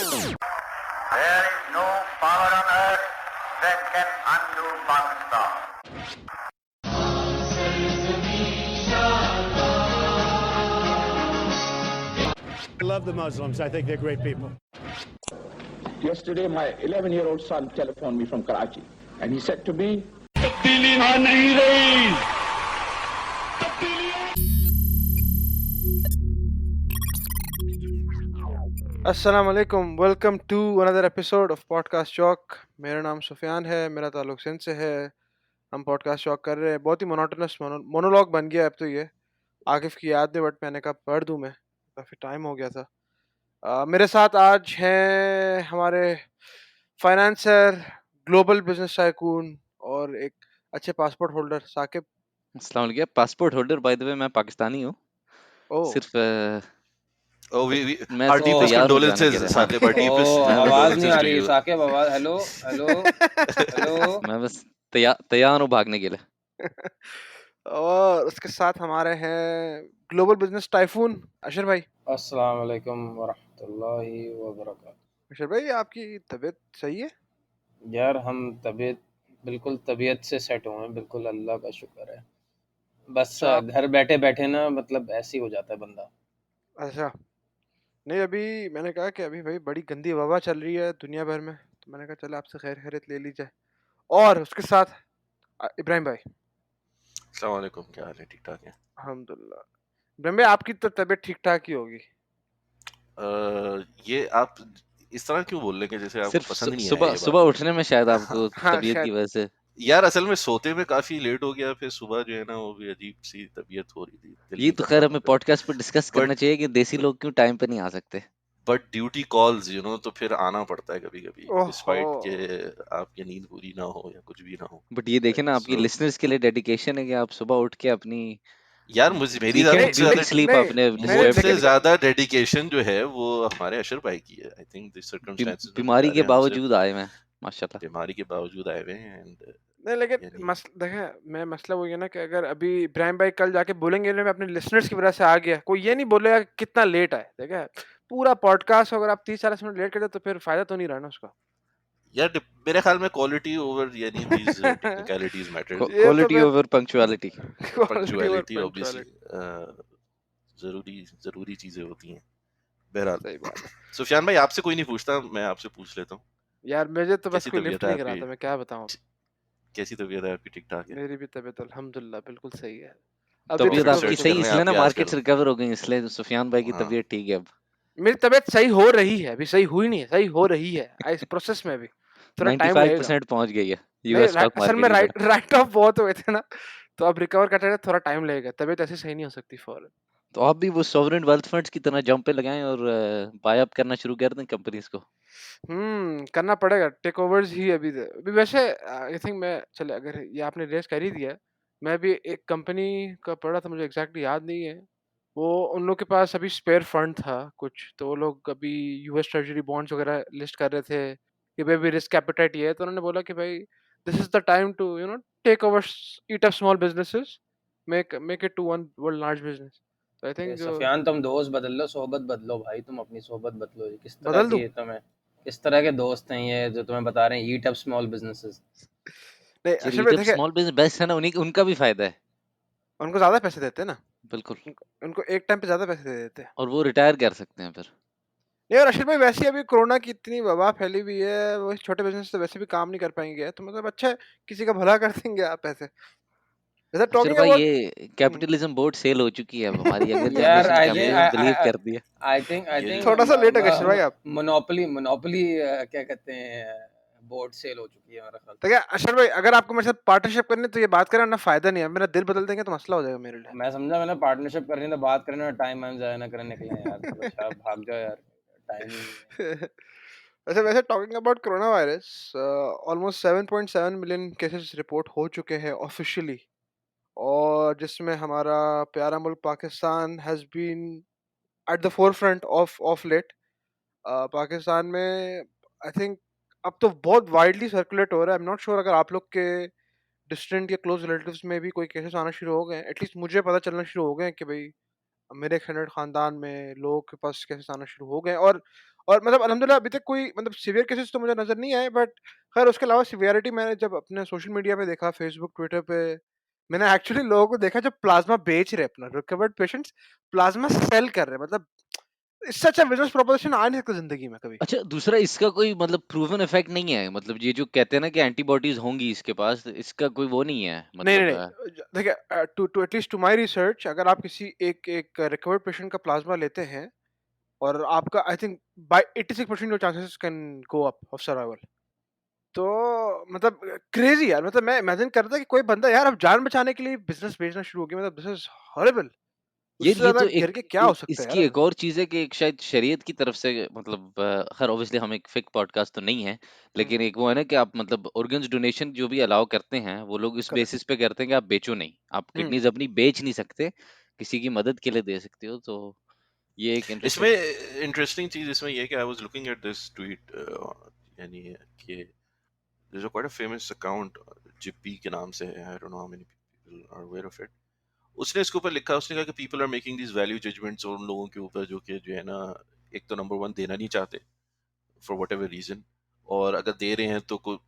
There is no power on earth that can undo Pakistan. I love the Muslims. I think they're great people. Yesterday, my 11-year-old son telephoned me from Karachi, and he said to me, अस्सलाम वालेकुम, welcome to another episode of podcast Chowk. मेरा नाम सुफियान है, मेरा ताल्लुक सिंध से है। हम पॉडकास्ट चौक कर रहे हैं। बहुत ही मोनोटोनस मोनोलॉग बन गया अब तो ये आकिफ की याद में, बट मैंने कहा पढ़ दूं मैं, काफ़ी टाइम हो गया था। मेरे साथ आज हैं हमारे फाइनेंसर, ग्लोबल बिजनेस टाइकून और एक अच्छे पासपोर्ट होल्डर साकिब। अस्सलाम वालेकुम। पासपोर्ट होल्डर बाय द वे मैं पाकिस्तानी हूँ। ओ सिर्फ Oh, मैं our सिर्फ deepest तैयार हो जाने के condolences, लिए। हाँ Saqib. Our deepest आवाज नहीं condolences आ to रही you. साकिब, आवाज। Hello hello hello. मैं बस तैयार हूँ भागने के लिए। और उसके साथ हमारे हैं ग्लोबल बिजनेस टाइफून अशर भाई। अस्सलाम वालेकुम वरहमतुल्लाहि वबरकातुहू। अशर भाई, आपकी तबीयत सही है? यार हम बिल्कुल तबीयत से सेट हुए हैं, बिल्कुल अल्लाह का शुक्र है। बस अच्छा घर बैठे बैठे ना, मतलब ऐसे ही हो जाता है बंदा। अच्छा, नहीं अभी मैंने कहा कि अभी भाई बड़ी गंदी वबा चल रही है दुनिया भर में, तो मैंने कहा चलो आपसे खैर खैरियत ले ली जाए। और उसके साथ इब्राहिम भाई। अस्सलाम वालेकुम, क्या हाल है? ठीक ठाक है। अल्हम्दुलिल्लाह। इब्राहिम भाई, आपकी तो तबीयत ठीक ठाक ही होगी। ये आप इस तरह क्यों बोल रहे हैं कि जैसे आपको सिर्फ पसंद नहीं आया सुबह ये बात? सुबह उठने में शायद आपको हाँ तबीयत की शायद। वजह से। यार असल में सोते में काफी लेट हो गया, फिर सुबह जो है ना वो भी अजीब सी तबीयत हो रही थी, दिल ये नहीं तो कर खैर रहा हमें था। पॉडकास्ट पर डिस्कस करना बट चाहिए कि देसी लोग क्यों टाइम पे नहीं आ सकते। बट ड्यूटी कॉल्स तो फिर आना पड़ता है कभी कभी, ओहो, डिस्पाइट के आपकी नींद पूरी ना हो या कुछ भी ना हो। बट ये देखें ना, आपकी सो लिसनर्स के लिए डेडिकेशन है कि आप सुबह उठ के अपनी यार मुझे मेरी वीकेंड नहीं ब्यूटी नहीं ज्यादा स्लीप नहीं, आपने मैंने डिजर्व मुझसे करी। लेकिन ज्यादा डेडिकेशन जो है वो हमारे अशर भाई की है। आई थिंक द सर्कमस्टेंसेस में बीमारी के बेचारे हमसे बावजूद आए मैं, माशाल्लाह। बीमारी के बावजूद आए हुए हैं एंड नहीं लेकिन यानी देखें, मैं मसला वो ये ना कि अगर अभी इब्राहिम भाई कल जाके बोलेंगे ना मैं अपने लिसनर्स की वजह से आ गया, कोई ये नहीं बोलेगा कि कितना लेट आए। देखें, पूरा पॉडकास्ट अगर आप 30-40 मिनट लेट कर दे तो फिर फायदा तो नहीं रहा ना उसका। यार मेरे ख्याल में क्वालिटी ओवर यानी दीज टेक्निकलिटीज मैटर्स। ये तो क्वालिटी फिर ओवर पंक्चुअलिटी। क्वालिटी और पंक्चुअलिटी पंक्चुअलिटी। ऑब्वियसली जरूरी जरूरी चीजें होती हैं। बहरहाल सही बात है सुफियान भाई, आपसे कोई नहीं पूछता, मैं आपसे पूछ लेता हूँ। यार, मुझे तो बस कैसी कोई तबीयत लिफ्ट है नहीं आपकी? कराता, मैं क्या बताऊं। कैसी तबीयत है आपकी? ठीक ठाक है? मेरी भी तबीयत अल्हम्दुलिल्लाह बिल्कुल सही है। अभी प्रॉफिट तबीयत तक तो आपकी रिसर्च सही कर रहे हैं इसलिए ना, आपके मार्केट्स आजकल? रिकवर हो गई इसलिए सुफियान भाई की हाँ। तबीयत ठीक है अब। मेरी तबीयत सही हो रही है, अभी सही हुई नहीं है, सही हो रही है। इस प्रोसेस में अभी थोड़ा टाइम लगेगा। 95% पहुंच गई है नहीं यूएस स्टॉक असल में मार्केट की तरफ। राइट ऑफ बहुत हुए थे ना, तो अब रिकवर करते रहे, थोड़ा टाइम लगेगा। तबीयत ऐसे सही नहीं हो सकती फौरन। तो आप भी वो सॉवरेन वेल्थ फंड्स की तरह जंप पे लगाएं और बाय अप करना शुरू कर दें कंपनीज को। करना पड़ेगा टेक ओवर्स ही अभी वैसे आई थिंक मैं चले, अगर ये आपने रेस कर ही दिया है, मैं भी एक कंपनी का पढ़ा था, मुझे एग्जैक्टली याद नहीं है। वो उन लोग के पास अभी स्पेयर फंड था कुछ, तो वो लोग अभी यूएस ट्रेजरी बॉन्ड्स वगैरह लिस्ट कर रहे थे कि भाई भी रिस्क एपेटाइट ये है, तो उन्होंने बोला कि भाई this is the time to take over, eat up small businesses, make it to one world large business. तो आई थिंक जो सफियान, तुम दोस्त बदल लो, सोबत बदलो भाई, तुम अपनी सोबत बदलो। ये बदल दूं। किस तरह के दोस्त हैं ये जो तुम्हें बता रहे हैं ईट अप स्मॉल बिजनेसेस? नहीं यार असल में ईटअप देखे, स्मॉल बिजनेस बेस्ट है ना, उन्हीं उनका भी फायदा है। उनको ज्यादा पैसे देते हैं ना, बिल्कुल। उनको एक टाइम पे ज्यादा पैसे दे देते हैं। और वो रिटायर कर सकते हैं फिर। नहीं, और रशीद भाई वैसे ही अभी कोरोना की इतनी वबा फैली हुई है, वो छोटे बिजनेस तो वैसे भी काम नहीं कर पाएंगे, तो मतलब अच्छा है, किसी का भला कर देंगे आप ऐसे। वैसे अक्षर टॉकिंग भाई, अबाउट ये कैपिटलिज्म बोर्ड सेल हो चुकी है अब, हमारी यंगर यार जनरेशन आई के थिंक हमने बिलीव कर दिया। आई ये थिंक थोड़ा सा लेट है कशिश भाई आप। मोनोपोली क्या कहते हैं, बोर्ड सेल हो चुकी है मेरा ख्याल तो से। क्या अशर भाई, अगर आपको मेरे साथ पार्टनरशिप करनी है तो ये बात करें ना, फायदा नहीं है, मेरा दिल बदल देंगे तो मसला हो जाएगा मेरे लिए। मैं समझा, मैंने पार्टनरशिप करनी है तो बात करने में टाइम वाइम ज़ाया ना करने निकले यार, थोड़ा सा भाग जाओ यार, टाइम ही नहीं है। वैसे वैसे talking about corona virus, almost 7.7 million cases report हो चुके हैं ऑफिशियली, और जिसमें हमारा प्यारा मुल्क Pakistan has been at the forefront of late. Pakistan में आई थिंक अब तो बहुत वाइडली सर्कुलेट हो रहा है। आई एम नॉट श्योर अगर आप लोग के डिस्टेंट या क्लोज रिलेटिव्स में भी कोई केसेस आना शुरू हो गए हैं। एटलीस्ट मुझे पता चलना शुरू हो गए हैं कि भाई मेरे एक्सटेंडेड खानदान में लोगों के पास केसेस आना शुरू हो गए और मतलब अल्हम्दुलिल्लाह अभी तक कोई मतलब सीवियर केसेस तो मुझे नज़र नहीं आए, बट खैर उसके अलावा सीवियरिटी मैंने जब अपने सोशल मीडिया पे देखा, फेसबुक, ट्विटर पे, मैंने एक्चुअली लोगों को देखा जो प्लाज़्मा बेच रहे हैं, अपना रिकवर्ड पेशेंट्स प्लाज़्मा सेल कर रहे हैं। मतलब इससे अच्छा बिज़नेस प्रोपोज़िशन आ नहीं सकता ज़िंदगी में कभी। अच्छा, दूसरा इसका कोई मतलब प्रूवन इफेक्ट नहीं है, मतलब ये जो कहते हैं ना कि एंटीबॉडीज होंगी इसके पास, इसका कोई वो नहीं है नहीं, नहीं, मतलब नहीं। देखिए to to at least to my research, अगर आप किसी एक एक रिकवर्ड पेशेंट का प्लाज़्मा लेते हैं और आपका I think by 86% your chances can go up of survival. तो मतलब क्रेज़ी यार, मतलब मैं इमेजिन कर रहा था कि कोई बंदा यार अब जान बचाने के लिए बिज़नेस बेचना शुरू हो गया, मतलब दिस इज़ हॉरिबल। यार उससे ये ज़्यादा तो गिर एक के क्या हो सकता है इसकी यार? एक और चीज़ है कि एक शायद शरीयत की तरफ से मतलब खैर ऑब्वियसली हम एक फेक पॉडकास्ट तो नहीं है, हुँ, लेकिन एक वो है ना कि आप मतलब ऑर्गन्स डोनेशन जो भी अलाउ करते हैं, वो लोग इस करेक्ट। बेसिस पे करते हैं कि आप बेचो नहीं। आप हुँ, किडनीज़ अपनी बेच नहीं सकते, किसी की मदद के लिए दे सकते हो, तो ये एक इसमें इंटरेस्टिंग इंटरेस्टिंग चीज इसमें ये है कि I was looking at this tweet, यानी कि there's a quite a famous account, जिप्पी के नाम से है, I don't know how many people are aware of it. उसने इसके ऊपर लिखा, उसने कहा कि people are making these value judgments उन लोगों के ऊपर जो कि जो है ना, एक तो नंबर वन देना नहीं चाहते for whatever reason, और अगर दे रहे हैं तो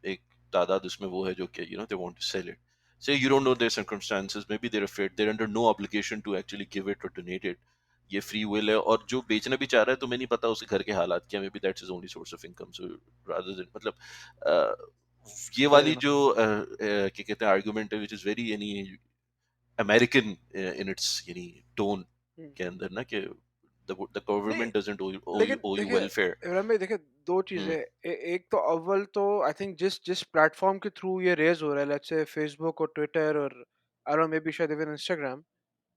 एक तादाद उसमें वो है जो कि they want to sell it. Say you don't know their circumstances, maybe they're afraid, they're under no obligation to actually give it or donate it. ये फ्री विल है, और जो बेचना भी चाह रहा है तो मैं नहीं पता उसके घर के हालात क्या, may be that's his only source of income, so rather than मतलब ये फेयर वाली इनफ। जो क्या कहते हैं आर्गुमेंट है, विच इज वेरी यानी अमेरिकन इन इट्स यानी टोन हुँ। के अंदर ना, कि द नहीं, गवर्नमेंट डजंट लेकिन owe you देखिए welfare. इमरान भाई, देखिए 2 हम्म. चीज़ें। एक तो अव्वल तो आई थिंक जिस जिस प्लेटफ़ॉर्म के थ्रू ये रेज़ हो रहा है, लेट्स से फेसबुक और ट्विटर और I don't know, may be शायद even Instagram,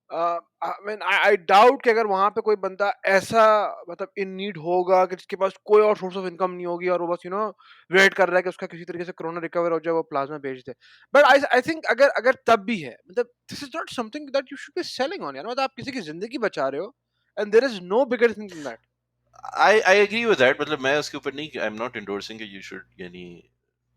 I mean I doubt कि अगर वहाँ पे कोई बंदा ऐसा मतलब इन नीड होगा कि जिसके पास कोई और सोर्स ऑफ इनकम नहीं होगी और वो बस वेट कर रहा है कि उसका किसी तरीके से कोरोना रिकवर हो जाए, वो प्लाज़्मा बेच दे। बट आई आई थिंक अगर अगर तब भी है, मतलब this is not something that you should be selling on यार, मतलब आप किसी की ज़िंदगी बचा रहे हो and there is no bigger thing than that. I agree with that, मतलब मैं उसके ऊपर नहीं, आई एम नॉट endorsing कि you should यानी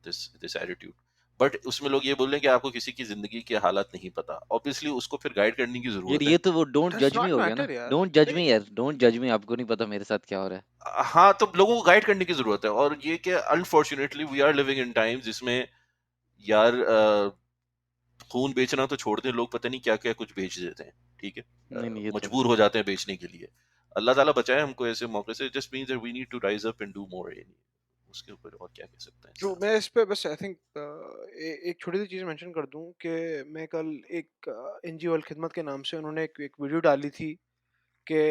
this attitude, बट उसमें लोग ये बोल रहे हैं कि आपको किसी की जिंदगी के हालात नहीं पता, ऑब्वियसली उसको फिर गाइड करने की यार जरूरत है. ये तो वो डोंट डज़ जज मी नॉट हो गया ना, मैटर यार। डोंट जज देखिए मी यार, डोंट जज मी, आपको नहीं पता मेरे साथ क्या हो रहा है। हाँ, तो लोगों को गाइड करने की जरूरत है, और ये कि unfortunately we are living in times जिसमें यार खून बेचना तो छोड़ दें, लोग पता नहीं क्या क्या कुछ बेच देते हैं, ठीक है, नहीं नहीं ये तो मजबूर हो जाते हैं बेचने के लिए. अल्लाह ताला बचाए हमको ऐसे मौके से. Just means that we need to rise up and do more. उसके ऊपर और क्या कह सकते हैं ट्रू, इंसान. मैं इस पे बस आई थिंक एक छोटी सी चीज़ मेंशन कर दूं कि मैं कल एक एनजीओ अल खिदमत के नाम से उन्होंने एक वीडियो डाली थी कि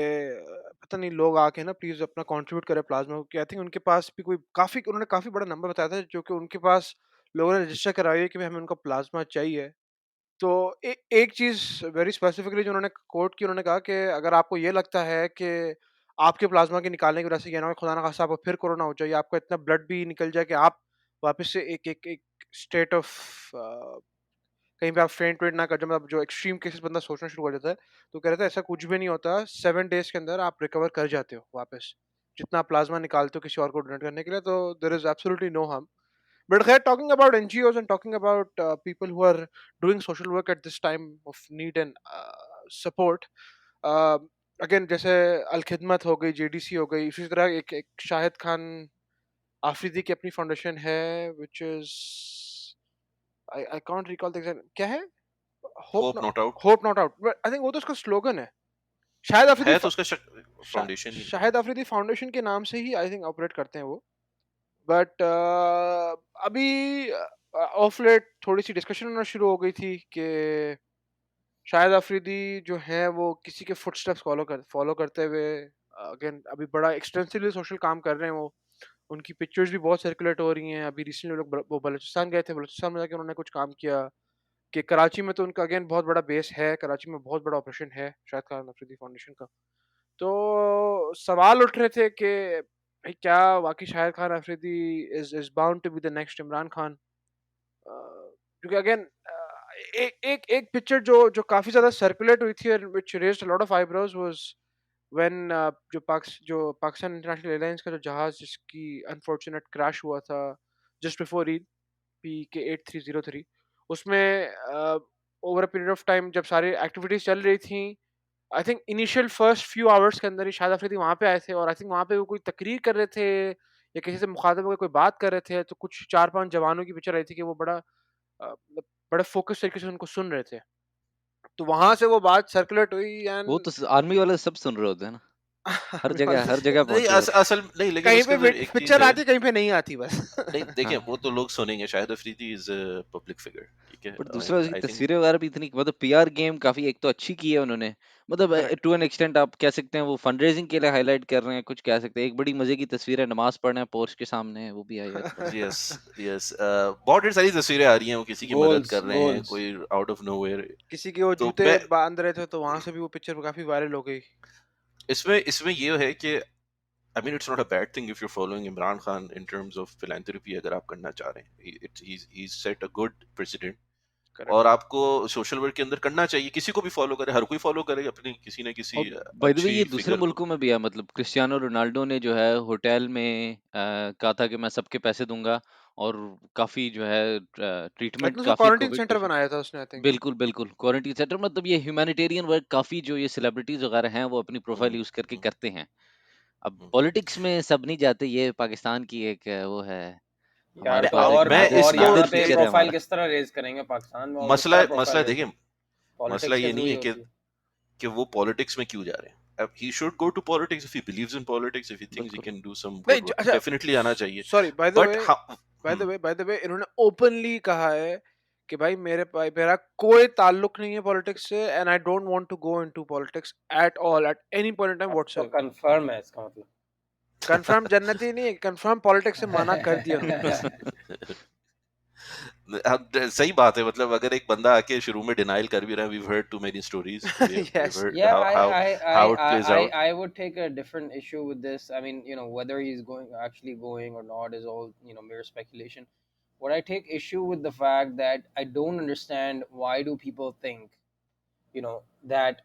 पता नहीं लोग आके ना प्लीज अपना कंट्रीब्यूट करें प्लाज्मा को, कि आई थिंक उनके पास भी कोई काफी, उन्होंने काफी बड़ा नंबर बताया था जो कि उनके पास लोगों ने रजिस्टर कराई है कि भाई हमें उनका प्लाज्मा चाहिए। तो एक चीज वेरी स्पेसिफिकली जो उन्होंने कोट की, उन्होंने कहा कि अगर आपको ये लगता है कि आपके प्लाज्मा के निकालने की वजह से ये ना हो खुदा ना खास्ता आपको फिर कोरोना हो जाए, या आपका इतना ब्लड भी निकल जाए कि आप वापस से एक एक एक स्टेट ऑफ कहीं पे आप फेंट वेंट ना कर जाओ, मतलब जो एक्सट्रीम केसेस बंदा सोचना शुरू कर देता है, तो कह रहे थे ऐसा कुछ भी नहीं होता, 7 डेज के अंदर आप रिकवर कर जाते हो वापस, जितना प्लाज्मा निकालते हो किसी और को डोनेट करने के लिए, तो there is absolutely no harm. But खैर, talking about NGOs and talking about people who are doing social work at this time of need and support, again जैसे अल खिदमत हो गई, जेडीसी हो गई, इसी तरह एक शाहिद खान आफरीदी की अपनी फाउंडेशन है, which is I can't recall the exact क्या है, hope hope not, not out hope not out, I think वो तो उसका स्लोगन है। शाहिद अफरीदी है, तो उसका फाउंडेशन ही है. शाहिद अफरीदी फाउंडेशन के नाम से ही आई थिंक ऑपरेट करते हैं वो। बट अभी ऑफ लेट थोड़ी सी डिस्कशन होना शुरू हो गई थी कि शाहिद अफरीदी जो हैं वो किसी के फुटस्टेप्स फॉलो करते हुए अगेन अभी बड़ा एक्सटेंसिवली सोशल काम कर रहे हैं वो। उनकी पिक्चर्स भी बहुत सर्कुलेट हो रही हैं। अभी रिसेंटली लोग वो बलूचिस्तान गए थे, बलूचिस्तान में जाके उन्होंने कुछ काम किया कि कराची में तो उनका अगेन बहुत बड़ा बेस है, कराची में बहुत बड़ा ऑपरेशन है शाहिद खान अफरीदी फाउंडेशन का। तो सवाल उठ रहे थे कि भाई क्या वाकई Shahid Khan Afridi is bound to be the next Imran Khan? क्योंकि अगेन एक पिक्चर जो काफी ज्यादा सर्कुलेट हुई थी, which raised a lot of eyebrows, was when जो पाकिस्तान इंटरनेशनल एयरलाइंस का जो जहाज जिसकी अनफॉर्चुनेट क्रैश हुआ था जस्ट बिफोर ईद, PK8303, उसमें over a period of time जब सारी एक्टिविटीज चल रही थी, I think initial first few hours के अंदर ही शाहिद अफरीदी वहाँ पे आए थे और आई थिंक वहाँ पे वो कोई तकरीर कर रहे थे या किसी से मुखातिब होकर कोई बात कर रहे थे, तो कुछ 4-5 जवानों की पिक्चर आई थी कि वो मतलब बड़े फ़ोकस तरीके से उनको सुन रहे थे। तो वहाँ से वो बात सर्कुलेट हुई वो एंड तो आर्मी वाले सब सुन रहे होते हैं ना, आर्मी वाले हर जगह नहीं पहुंचे होते असल नहीं, लेकिन कहीं उसके पे अंदर एक चीज पिक्चर है। आती कहीं पे नहीं आती बस। नहीं हैं। देखिए, हाँ, वो तो लोग सुनेंगे, Shahid Afridi is a public figure, ठीक है, बट दूसरा एंड उसकी आई थिंक तस्वीरें वगैरह भी इतनी मतलब पीआर गेम काफी एक तो अच्छी की है उन्होंने, मतलब करेक्ट। टू एन एक्सटेंट आप कह सकते हैं वो फंड रेजिंग के लिए हाईलाइट कर रहे हैं, कुछ कह सकते हैं। एक बड़ी मजे की तस्वीर है, नमाज पढ़ रहे हैं पोर्च के सामने, वो भी आई है थोड़ा। यस यस, बहुत ढेर सारी तस्वीरें आ रही हैं, वो किसी की मदद गोल्स कर रहे हैं, गोल्स कोई आउट ऑफ नोवेयर। किसी के वो तो जूते मैं बांध रहे थे तो वहां से भी वो पिक्चर काफी वायरल हो गई। इसमें इसमें ये है कि I mean it's not a bad thing if you following Imran Khan in terms of philanthropy, अगर आप करना चाह रहे हैं, it's he set a good president. Correct. और आपको सोशल वर्क के अंदर करना चाहिए, किसी को भी फॉलो करे, हर कोई फॉलो करे अपनी किसी न और किसी बाय द वे अच्छी ये दूसरे फिगर को। मुल्कों में भी है, मतलब क्रिस्टियानो रोनाल्डो ने जो है होटल में कहा था कि मैं सबके पैसे दूंगा, और काफी जो है आई ट्रीटमेंट थिंक उसको काफी क्वारंटाइन कोविड सेंटर पेशेंट। बनाया था उसने आई थिंक। बिल्कुल बिल्कुल, क्वारंटीन सेंटर, मतलब ये ह्यूमैनिटेरियन वर्क काफी जो ये सेलिब्रिटीज वगैरह हैं वो अपनी प्रोफाइल हम्म, यूज करके हम्म, करते हैं। अब हम्म। पॉलिटिक्स में सब नहीं जाते, ये पाकिस्तान की एक वो है, यार, हमारे तो पास एक और मैं नादिर और इसको यहाँ नादिर पे फीचर है प्रोफाइल हमारा। किस तरह रेज करेंगे पाकिस्तान में, और किस मसला तरह मसला प्रोफाइल रेज देखिए, करेंगे? मसला पॉलिटिक्स के ये थ्रू नहीं ही है होती है। कि वो पॉलिटिक्स में क्यों जा रहे हैं। अब he should go to politics if he believes in politics, if he thinks he बिल्कुल। can do some नहीं good work, अच्छा, डेफिनेटली आना चाहिए। सॉरी बट बाय द वे इन्होंने ओपनली कहा है कि भाई मेरा कोई ताल्लुक नहीं है पॉलिटिक्स से and I don't want to go into politics at all at any point in time अब तो व्हाटसोएवर। कंफर्म है इसका मतलब। कंफर्म जन्नती नहीं है, कंफर्म पॉलिटिक्स से मना कर दिया उन्होंने बस। सही बात है, मतलब अगर एक बंदा आके शुरू में डिनाइल कर भी रहा है, we've heard too many stories, we've yes. heard Yeah, how it plays out. I would take a different issue with this. I mean, whether he's actually going or not is all, mere speculation. What I take issue with the fact that I don't understand, why do people think, that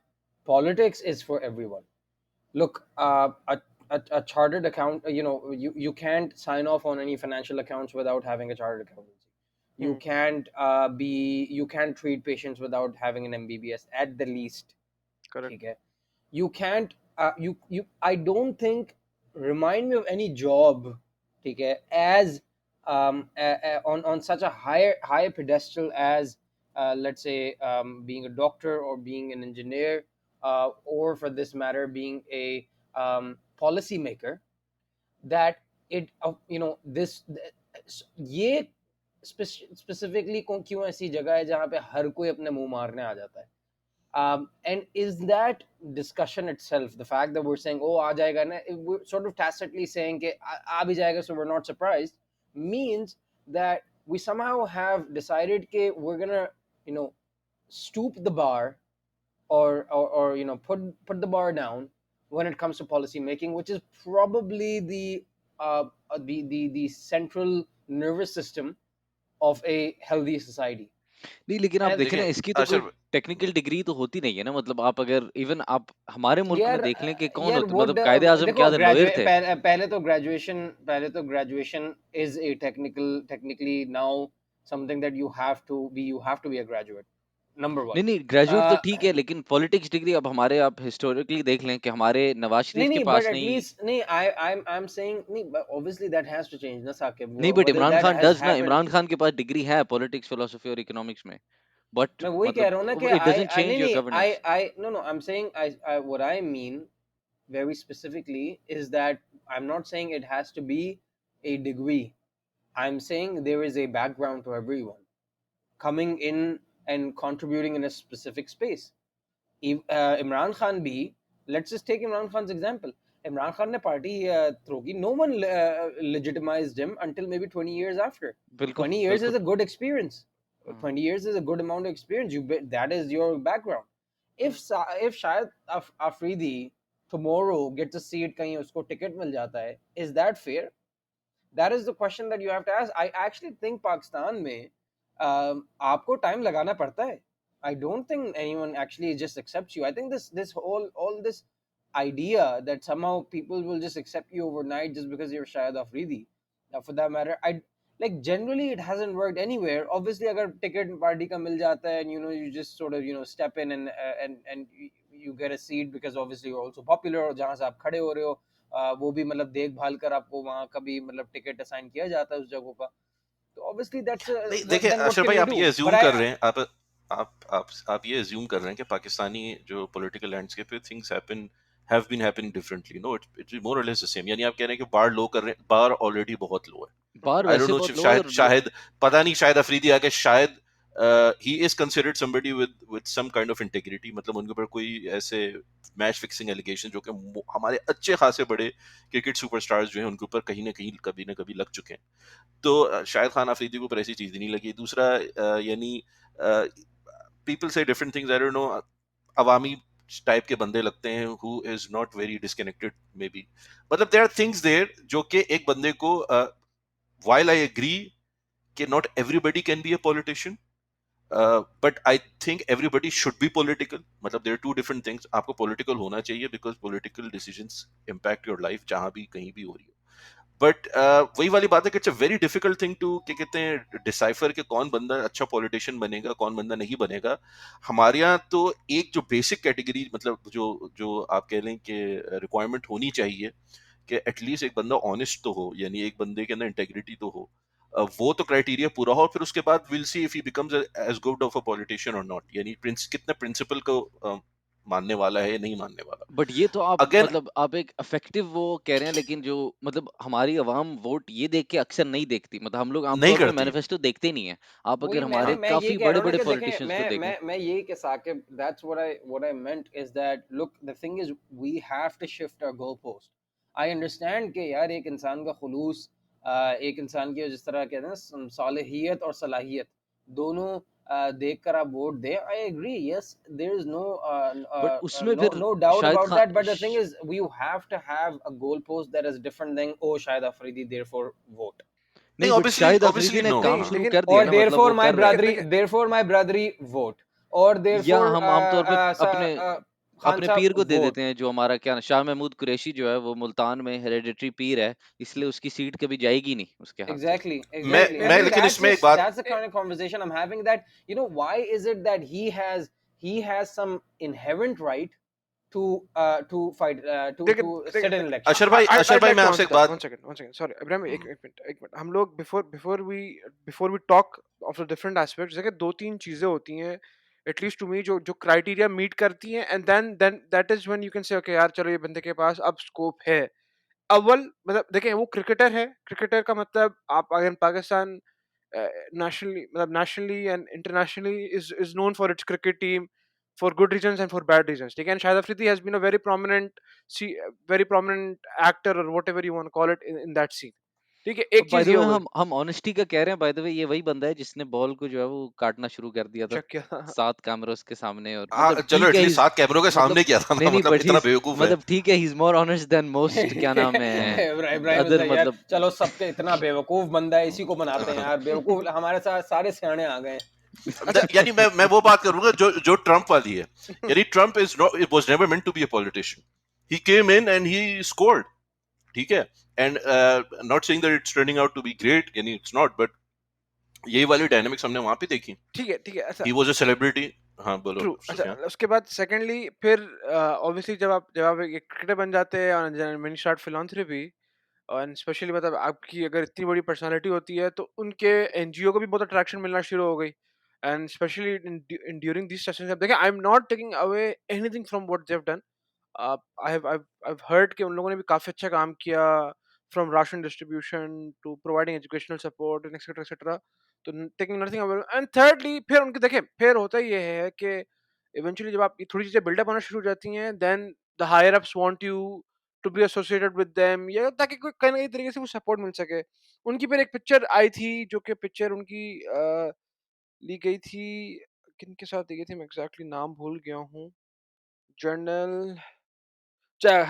politics is for everyone. Look, a chartered account, you can't sign off on any financial accounts without having a chartered accountancy. You can't you can't treat patients without having an MBBS at the least. Correct. ठीक है? You can't you I don't think, remind me of any job, ठीक है, as on such a high pedestal as, let's say, being a doctor or being an engineer, or for this matter being a policy maker, that it this ये specifically क्यों ऐसी जगह है जहाँ पे हर कोई अपने मुंह मारने आ जाता है? And is that discussion itself, the fact that we're saying, oh, aa jayega na, we're sort of tacitly saying ke aa bhi jayega, so we're not surprised, means that we somehow have decided ke we're gonna, stoop the bar, or put the bar down when it comes to policy making, which is probably the central nervous system of a healthy society. नहीं, लेकिन आप And देखें ना, देखिए इसकी तो कोई अशर, technical degree तो होती नहीं है ना, मतलब आप अगर इवन आप हमारे मुल्क में यार देख लें कि कौन यार होते, वो मतलब कायदे आजम देखो, क्या थे, लॉयर ग्रेजुएट थे। पहले तो graduation is a technically now something that you have to be a graduate, number नहीं वन। नहीं, ग्रेजुएट तो ठीक है, लेकिन पॉलिटिक्स डिग्री अब हमारे, आप हिस्टोरिकली देख लें कि हमारे नवाज नहीं शरीफ के नहीं, बट पास नहीं। एटलीस्ट नहीं, आई एम सेइंग नहीं, but obviously that has to change ना साकिब, नहीं, but whether Imran that Khan has does ना, happened। इमरान खान के पास डिग्री है पॉलिटिक्स, फिलोसफी और इकोनॉमिक्स में, बट मैं वही कह रहा हूँ ना कि मतलब इट डजंट नहीं चेंज योर नहीं, governance. I know no, I am saying, I what I mean very specifically is that I'm not saying it has to be a degree. I'm saying there is a background to everyone coming in and contributing in a specific space. Imran Khan bhi, let's just take Imran Khan's example. Imran Khan ne party throw ki, no one legitimized him until maybe 20 years after. बिल्कुल 20 years बिल्कुल। is a good experience. Hmm, 20 years is a good amount of experience. That is your background. If Shahid Afridi tomorrow gets a seat, कहीं उसको ticket मिल जाता है, is that fair? That is the question that you have to ask. I actually think Pakistan में आपको time लगाना पड़ता है. I don't think anyone actually just accepts you. I think this all this idea that somehow people will just accept you overnight just because you're Shahid Afridi, for that matter, I like, generally it hasn't worked anywhere. Obviously, अगर ticket party का मिल जाता है, and you just sort of step in and you get a seat because obviously you're also popular, और जहाँ से आप खड़े हो रहे हो वो भी मतलब देखभाल कर आपको वहाँ का भी मतलब टिकट असाइन किया जाता है उस जगह का. तो obviously that's नहीं देखिए then what अशर can भाई you आप do? ये But अज्यूम कर रहे हैं आप ये अज्यूम कर रहे हैं कि पाकिस्तानी जो पॉलिटिकल लैंडस्केप पे things have been happening differently. No it's more or less the same. यानी आप कह रहे हैं कि बार लो कर रहे हैं. बार ऑलरेडी बहुत लो है. बार आई डोंट वैसे नो बहुत लो शायद और शायद पता नहीं शायद अफरीदी आके शायद he is considered somebody with some kind of integrity. मतलब उनके ऊपर कोई ऐसे मैच फिक्सिंग एलिगेशन जो कि हमारे अच्छे खासे बड़े क्रिकेट सुपरस्टार्स जो हैं उनके ऊपर कहीं ना कभी लग चुके हैं. तो शाहिद खान अफरीदी को ऊपर ऐसी चीज नहीं लगी. दूसरा यानी पीपल से different things. I don't no Awami type के बंदे लगते हैं who is not very disconnected may be. मतलब देयर आर थिंग्स देयर जो कि एक बंदे को while I agree कि not everybody can be a politician, but I think everybody should be political. मतलब there are two different things. आपको political होना चाहिए because political decisions impact your life जहाँ भी कहीं भी हो रही हो. But वही वाली बात है कि it's a very difficult thing to क्या कहते हैं decipher कि कौन बंदा अच्छा politician बनेगा कौन बंदा नहीं बनेगा. हमारे यहाँ तो एक जो basic category मतलब जो आप कह लें कि requirement होनी चाहिए कि एटलीस्ट एक बंदा ऑनेस्ट तो हो. यानी एक बंदे के अंदर इंटेग्रिटी तो हो. वो तो क्राइटेरिया पूरा हो. फिर उसके बाद will see if he becomes as good of a politician or not. यानी कितना प्रिंसिपल को मानने वाला है या नहीं मानने वाला. बट ये तो आप अगेन मतलब आप एक इफेक्टिव वो कह रहे हैं, लेकिन जो मतलब हमारी अवाम वोट ये देख के अक्सर नहीं देखती. मतलब हम लोग नहीं आमतौर पे करती. मैनिफेस्टो देखते ही नहीं है. आप वही अगर हमारे मैं ये काफी कह बड़े रहा हूँ ना बड़े कि देखें पॉलिटिशियंस को देखें. मैं ये कि Saqib, that's what I meant is that look, the thing is we have to shift our goalpost. I understand कि यार एक इंसान का खुलूस एक इंसान की जिस तरह कहते हैं सालिहियत और सलाहियत दोनों देख कर आप वोट दें. I agree, yes, there is but उसमें फिर no doubt Shahid about Khan that, but the thing is you have to have a goalpost that is different than oh Shahid Afridi therefore vote. नहीं नहीं, बट शाहिद ऑब्वियसली अफरीदी ने no. काम नहीं शुरू लेकिन कर दिया और ना, मतलब therefore वो my कर रहे हैं. brother, लेकिन therefore my brother vote, और या therefore हम आमतौर पे अपने खान अपने साहब पीर को दे vote. देते हैं. जो हमारा क्या शाह महमूद कुरैशी जो है वो मुल्तान में हेरेडिटरी पीर है, इसलिए उसकी सीट कभी जाएगी नहीं उसके हाथ से. Exactly, मैं exactly. I मैं mean, लेकिन इसमें एक बात that's the kind of conversation I'm having. That you know, why is it that he has some inherent right to fight देखिए to sit in election? अशर भाई I'd like मैं to आपसे answer एक that. बात. One second. Sorry, Ibrahim, एक minute. हम लोग before we talk of the different aspects, देखिए दो तीन चीजें होती हैं at least to me जो criteria meet करती हैं, and then that is when you can say okay यार चलो ये बंदे के पास अब scope है. अव्वल मतलब देखें वो क्रिकेटर है. क्रिकेटर का मतलब आप अगर Pakistan nationally and internationally is known for its cricket team for good reasons and for bad reasons. ठीक है. And Shahid Afridi has been a very prominent actor or whatever you want to call it in that scene. ठीक है. एक bye चीज the ये वे हो गई. हम ऑनेस्टी का कह रहे हैं. बाय द वे ये वही बंदा है जिसने बॉल को जो है वो काटना शुरू कर दिया था चेक किया. 7 कैमरों के सामने. और हाँ मतलब चलो ठीक है एटलीस्ट 7 कैमरों के मतलब सामने किया था ना. नहीं मतलब बट इतना ही बेवकूफ है. मतलब ठीक है, he is more honest than most क्या नाम है इब्राहिम अदर यार मतलब. चलो सबके इतना बेवकूफ बंदा है, इसी को बनाते हैं यार बेवकूफ. हमारे साथ सारे सियाने आ गए. अच्छा यानी मैं वो बात करूंगा जो ट्रम्प वाली है. यानी Trump is not was never meant to be a politician. He came in and he scored. ठीक है. And not saying that it's turning out to be great. यानी इट्स नॉट. बट यही वाली डायनामिक्स हमने वहां पे देखी. ठीक है. अच्छा ही वाज अ सेलिब्रिटी. हाँ बोलो ट्रू. अच्छा सुफियान. उसके बाद सेकेंडली फिर ऑब्वियसली जब आप एक क्रिकेटर बन जाते हैं और when you start philanthropy और स्पेशली मतलब आपकी अगर इतनी बड़ी पर्सनालिटी होती है तो उनके एनजीओ को भी बहुत अट्रैक्शन मिलना शुरू हो गई. And specially in during this sessions अब देखिए आई am not taking away anything from what they have done. I've heard कि उन लोगों ने भी काफी अच्छा काम किया from ration distribution to providing educational support and etc. तो taking nothing away. And thirdly फिर उनके देखिए फिर होता ये है कि eventually जब आप ये थोड़ी चीजें build up होना शुरू हो जाती हैं then the higher ups want you to be associated with them या ताकि कोई कहीं ना कहीं तरीके से वो सपोर्ट मिल सके. उनकी फिर एक पिक्चर आई थी जो कि पिक्चर उनकी ली गई थी. किन के साथ ली गई थी मैं एग्जैक्टली नाम भूल गया हूँ. जनरल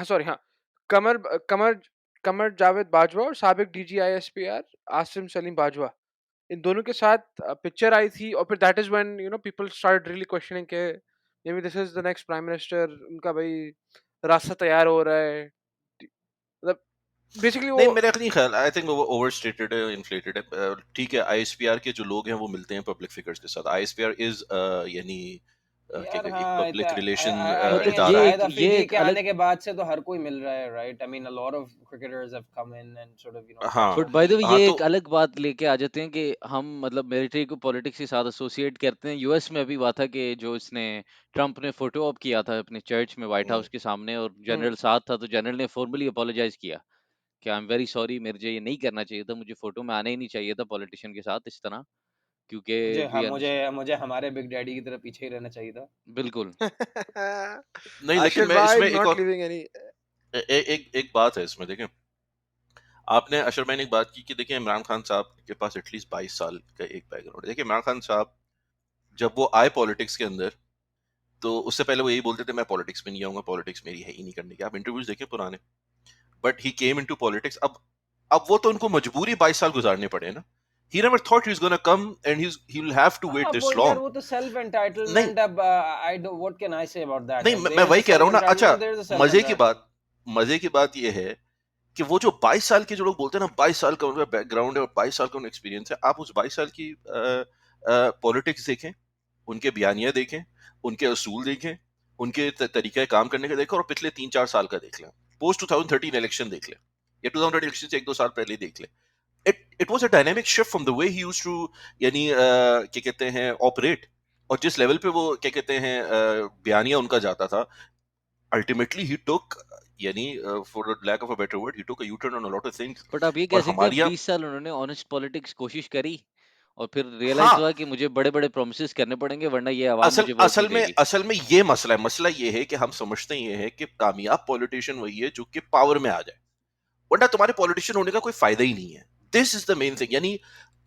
सॉरी हाँ कमर कमर कमर जावेद बाजवा और साबिक DGISPR आसिम सलीम बाजवा इन दोनों के साथ पिक्चर आई थी. और फिर that is when you know people start really questioning के maybe this is the next prime minister. उनका भाई रास्ता तैयार हो रहा है. मतलब बेसिकली नहीं वो मेरा नहीं ख्याल. आई थिंक वो ओवरस्टेटेड है इन्फ्लेटेड है. ठीक है आईएसपीआर के जो लोग हैं वो मिलते हैं पब्लिक फिगर्स के साथ. आईएसपीआर इज यानी क्या यार एक हाँ पब्लिक रिलेशन आई थिंक मतलब इदारा ये है। शाहिद एक ये अफरीदी एक के अलग आने के बाद से तो हर कोई मिल रहा है, right? I mean a lot of cricketers have come in and sort of हाँ बट बाय द वे हाँ ये तो एक अलग बात लेके आ जाते हैं कि हम मतलब मिलिट्री को पॉलिटिक्स के साथ एसोसिएट करते हैं। यूएस में अभी हुआ था कि जो इसने ट्रम्प ने फोटो ऑप किया था अपने चर्च में व्हाइट हाउस के सामने और जनरल साथ था, तो जनरल ने फॉर्मली अपोलोजाइज किया कि आई एम वेरी सॉरी, मुझे ये नहीं करना चाहिए था, मुझे फोटो में आना ही नहीं चाहिए था पॉलिटिशियन के साथ इस तरह, क्योंकि मुझे, हाँ, वी आर मुझे हमारे बिग डैडी की तरह पीछे ही रहना चाहिए था। बिल्कुल। नहीं, लेकिन Ashir मैं bhai इसमें एक not और leaving any. एक बात है इसमें, देखें, आपने अशर भाई ने एक बात की कि देखिए इमरान खान साहब के पास एटलीस्ट 22 साल का एक बैकग्राउंड है। देखिए इमरान खान साहब जब वो आए पॉलिटिक्स के अंदर, तो उससे पहले वो यही बोलते थे मैं पॉलिटिक्स में नहीं आऊंगा, पॉलिटिक्स मेरी है ही नहीं करने की। आप इंटरव्यूज देखें पुराने, but he came into politics. अब वो तो उनको मजबूरी 22 साल गुजारने पड़े ना। He never thought he was gonna come and he will have to wait अब वो दिस यार, लॉन्ग। वो तो सेल्फ नहीं एंटाइटलमेंट। अब I don't, what can I say about that? नहीं, अब मैं देयर इज वही अ कह रहा सेल्फ हूँ ना। अच्छा, entitlement, there is a self मजे की एंटाइटलमेंट। बात मजे की बात ये है कि वो जो 22 साल के जो लोग बोलते हैं ना 22 साल का उनका बैकग्राउंड है और 22 साल का उनका एक्सपीरियंस है, आप उस 22 साल की पॉलिटिक्स देखें, उनके बयानियां देखें, उनके असूल देखें, उनके तरीका काम करने का देखें, और पिछले 3-4 साल का देख लें, पोस्ट 2013 इलेक्शन देख लें, या 2013 इलेक्शन से 1-2 साल पहले देख लें। It was a dynamic shift from the way he used to, यानी क्या कहते हैं, ऑपरेट, और जिस लेवल पे वो क्या कहते हैं बयानिया उनका जाता था, अल्टीमेटली ही टुक, यानी for lack of a better word, he took a U turn on a lot of things. But आप ये कह और सकते हैं हमारी 20 साल उन्होंने ऑनेस्ट पॉलिटिक्स कोशिश करी और फिर रियलाइज हाँ, हुआ कि मुझे बड़े बड़े प्रोमिस करने पड़ेंगे वरना ये आवाम मुझे वोट नहीं देगी। असल में ये मसला है। मसला ये है कि हम समझते ये है कि कामयाब पॉलिटिशियन वही है जो कि पावर में आ जाए, वरना तुम्हारे पॉलिटिशियन होने का कोई फायदा ही नहीं है। This is the main thing, यानी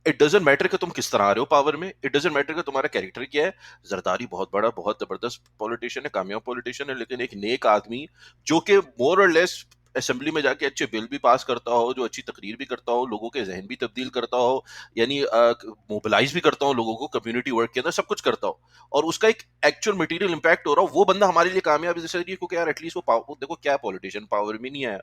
इट डजंट मैटर कि तुम किस तरह आ रहे हो पावर में, इट डजंट मैटर कि तुम्हारा कैरेक्टर क्या है। जरदारी बहुत बड़ा, बहुत जबरदस्त पॉलिटिशियन है, कामयाब पॉलिटिशियन है, लेकिन एक नेक आदमी जो कि मोर और लेस असेंबली में जाके अच्छे बिल भी पास करता हो, जो अच्छी तकरीर भी करता हो, लोगों के जहन भी तब्दील करता हो, यानी मोबिलाइज भी करता हो लोगों को कम्युनिटी वर्क के अंदर, सब कुछ करता हो, और उसका एक एक्चुअल मटेरियल इंपैक्ट हो रहा हो, वो बंदा हमारे लिए कामयाब है। इसलिए क्योंकि यार एटलीस्ट वो देखो क्या पॉलिटिशियन पावर में नहीं आया।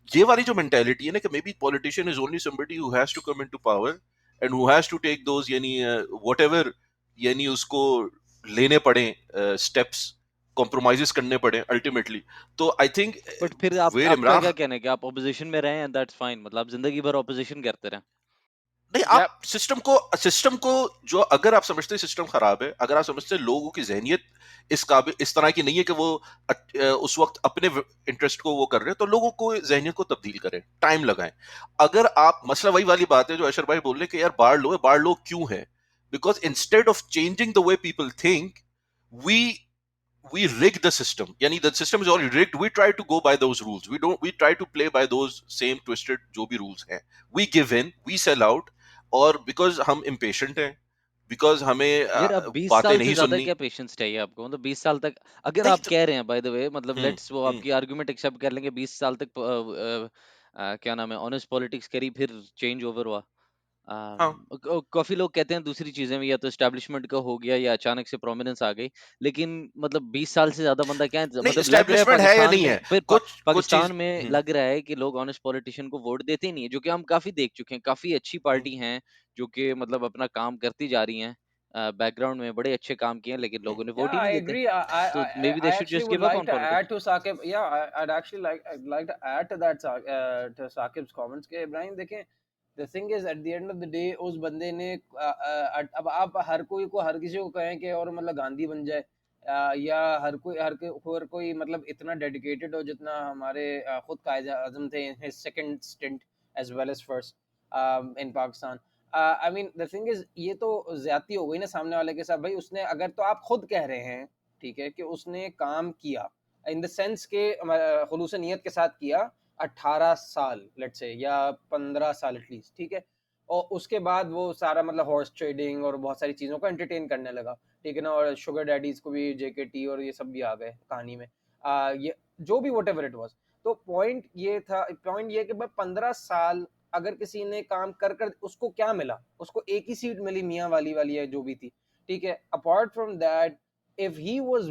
ये वाली जो मेंटेलिटी है ना कि maybe politician is only somebody who has to come into power and who has to take those, यानी व्हाटएवर, यानी उसको लेने पड़े स्टेप्स, कॉम्प्रोमाइजेस करने पड़े अल्टीमेटली। तो आई थिंक बट फिर वेयर आपका इमरान, क्या कहना है कि आप ऑपोजिशन में रहे एंड दैट्स फाइन, मतलब आप जिंदगी भर ऑपोजिशन करते रहे? नहीं, Yep. आप सिस्टम को जो, अगर आप समझते हैं सिस्टम खराब है, अगर आप समझते हैं लोगों की जहनियत इस तरह की नहीं है कि वो उस वक्त अपने इंटरेस्ट को वो कर रहे हैं, तो लोगों को जहनियत को तब्दील करें, टाइम लगाएं। अगर आप, मसला वही वाली बात है जो अशर भाई बोल रहे हैं कि यार बाढ़ लो क्यों है, because instead of changing the way people think, we rig the system, yani the system is already rigged, we try to go by those rules, we try to play by those same twisted जो भी rules हैं, we give in, we sell out, और because हम impatient हैं, because हमें यार अब 20 बातें साल से नहीं ज्यादा सुननी। क्या पेशेंस चाहिए आपको? मतलब 20 साल तक अगर नहीं आप तो, कह रहे हैं, बाय द वे, मतलब हम्म लेट्स वो हम्म आपकी आर्गुमेंट एक्सेप्ट कर लेंगे, 20 साल तक क्या नाम है ऑनेस्ट पॉलिटिक्स करी फिर चेंज ओवर हुआ। हाँ, काफी लोग कहते हैं दूसरी चीजें भी, या तो एस्टेब्लिशमेंट का हो गया या अचानक से प्रोमिनेंस आ गई, लेकिन मतलब 20 साल से ज्यादा बंदा क्या है, नहीं, मतलब लग रहा है एस्टेब्लिशमेंट है या पाकिस्तान नहीं है, में फिर कुछ चीज, पाकिस्तान में लग रहा है कि लोग ऑनेस्ट पॉलिटिशियन को वोट देते ही नहीं है, जो कि हम काफी देख चुके हैं। काफी अच्छी हम्म, पार्टी हैं जो कि मतलब अपना काम करती जा रही हैं, बैकग्राउंड में बड़े अच्छे काम किए हैं, लेकिन हम्म, लोगों ने Yeah, वोट ही I नहीं देते। agree. तो may be they I should actually just would give up like on to add politics. to Saqib. Yeah, I'd actually like to add to that, to Saqib's comments. के इब्राहिम देखें, the thing is at the end of the day उस बंदे ने अब आप हर किसी को कहें कि और मतलब गांधी बन जाए, या हर कोई मतलब इतना डेडिकेटेड हो जितना हमारे खुद कायद आजम थे in his second stint as well as first in Pakistan. I mean the thing is, ये तो ज्यादती हो गई ना सामने वाले के साथ। भाई उसने, अगर तो आप खुद कह रहे हैं ठीक है कि उसने काम किया इन द सेंस के खुलूस नीयत के साथ किया 18 साल लेट से, या 15 साल एटलीस्ट, ठीक है, और उसके बाद वो सारा मतलब हॉर्स ट्रेडिंग और बहुत सारी चीज़ों को एंटरटेन करने लगा, ठीक है ना, और शुगर डैडीज को भी जेकेटी और ये सब भी आ गए कहानी में, ये जो भी वट एवर इट वॉज। तो पॉइंट ये कि भाई 15 साल अगर किसी ने काम कर कर उसको क्या मिला? उसको एक ही सीट मिली, मियाँ वाली है जो भी थी, ठीक है। Apart from that, if he was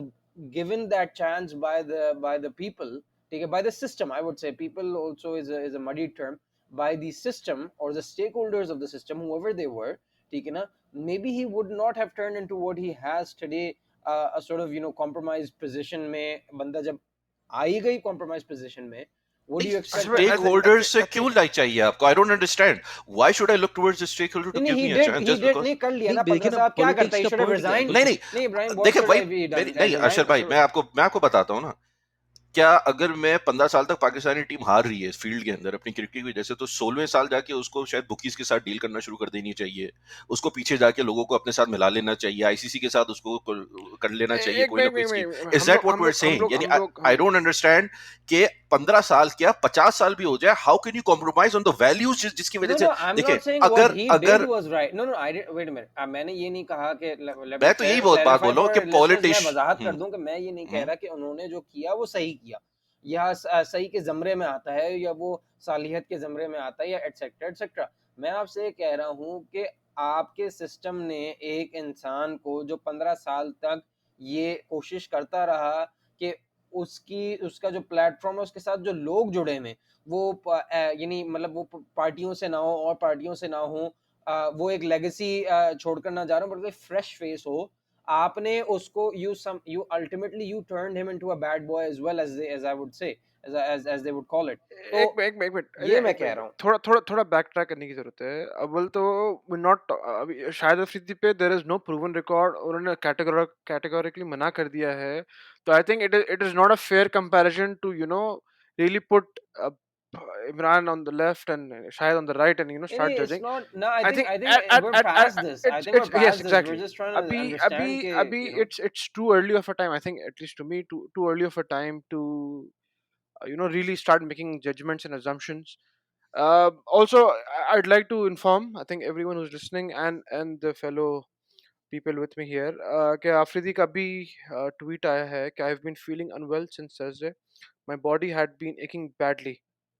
given that chance by the people, ठीक है, by the system, I would से people also is a muddy term, by the system or the stakeholders of the system, whoever they were, ठीक है ना, maybe he would not have turned into what he has today, a sort of compromised position में बंदा जब आ ही गई compromised position में, what do you expect? Stakeholders से क्यों लाइक चाहिए आपको? I don't understand. Why should I look towards the stakeholder to नहीं give he me a did chance he just did because? नहीं कर लिया नहीं ना 15 देखिए ना साहब क्या करता पॉलिटिक्स he का should have पॉइंट क्या है resigned. नहीं नहीं नहीं Ibrahim, what देखिए should वही have he done? नहीं Resign अरशद भाई so मैं आपको बताता हूँ ना, क्या अगर मैं 15 साल तक पाकिस्तानी टीम हार रही है फील्ड के अंदर अपनी क्रिकेट की वजह से, तो 16वें साल जाके उसको शायद बुकीज के साथ डील करना शुरू कर देनी चाहिए, उसको पीछे जाके लोगों को अपने साथ मिला लेना चाहिए, आईसीसी के साथ उसको कर लेना चाहिए एक कोई ना मिनट कोई minute scheme. Minute, is that what we are saying? यानी आई हम डोंट अंडरस्टैंड कि 15 साल क्या 50 साल भी हो जाए, how can you compromise on the values जिसकी वजह No, से no, I'm देखिए not saying what अगर he अगर did was right. No, no, I didn't. Wait a minute. मैंने ये नहीं कहा कि let मैं me तो यही बात बोल clarify रहा हूँ for कि our listeners. मैं पॉलिटिशियन वजाहत कर दूं कि मैं ये नहीं कह रहा कि उन्होंने जो किया वो सही किया, या सही के ज़मरे में आता है, या वो सालियत के ज़मरे में आता है, या एटसेट्रा एटसेट्रा। मैं आपसे ये कह रहा हूँ कि आपके सिस्टम ने एक इंसान को जो 15 साल तक ये कोशिश करता रहा कि उसका जो प्लेटफॉर्म है उसके साथ जो लोग जुड़े हुए वो यानी मतलब वो पार्टियों से ना हो और पार्टियों से ना हो, वो एक लेगेसी छोड़कर ना जा रहा हूँ, बल्कि फ्रेश फेस हो। आपने उसको you ultimately you turned him into a bad boy as well as I would say, as they would call it. तो एक मिनट ये मैं कह रहा हूँ। थोड़ा थोड़ा थोड़ा बैक ट्रैक करने की जरूरत है। अव्वल तो वी नॉट अभी शाहिद अफरीदी पे there is no proven record, उन्होंने कैटेगोरिकली मना कर दिया है, तो I think it is not a fair comparison to really put Imran on the left and Shahid on the right and start It's judging. not. No, I think I think we're past this. I think we're it's past yes this. exactly. We're just trying to Abhi understand कि it's too early of a time. I think at least to me too early of a time to really start making judgments and assumptions. Also, I'd like to inform I think everyone who's listening and the fellow people with me here कि आफरीदी का भी tweet आया है कि I've been feeling unwell since Thursday. My body had been aching badly.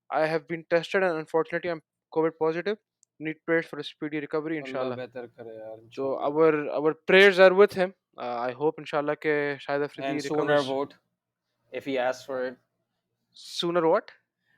I have been tested and unfortunately I'm COVID positive. Need prayers for a speedy recovery, Allah inshallah. बेहतर करे यार So इंशाल्लाह। our prayers are with him. I hope inshallah ke Shahid Afridi And sooner recovers vote if he asks for it. sooner. What?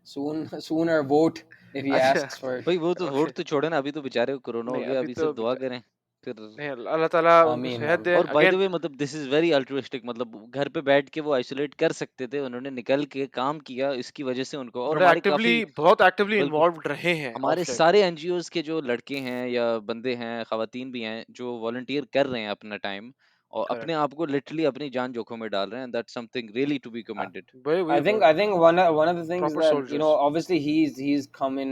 Sooner vote if he अच्छा asks for it. भाई वो तो okay. Vote तो छोड़े ना, अभी तो बेचारे को कोरोना हो नहीं गया, अभी अभी तो सिर्फ दुआ करें फिर। नहीं अल्लाह ताला उनको आमीन सेहत दे और बाय द again. वे मतलब दिस इज वेरी अल्ट्रुइस्टिक, मतलब घर पे बैठ के वो आइसोलेट कर सकते थे, उन्होंने निकल के काम किया, इसकी वजह से उनको और हमारे काफी बहुत एक्टिवली बिल्कुल इन्वॉल्व रहे हैं हमारे ऑफलाइन। सारे एनजीओज के जो लड़के हैं या बंदे हैं, खवातीन भी हैं, जो वॉलंटियर कर रहे हैं अपना टाइम और अपने आप को लिटरली अपनी जान जोखिम में डाल रहे हैं। That's something really to be commended. वही I think one of the things proper that soldiers. obviously he's come in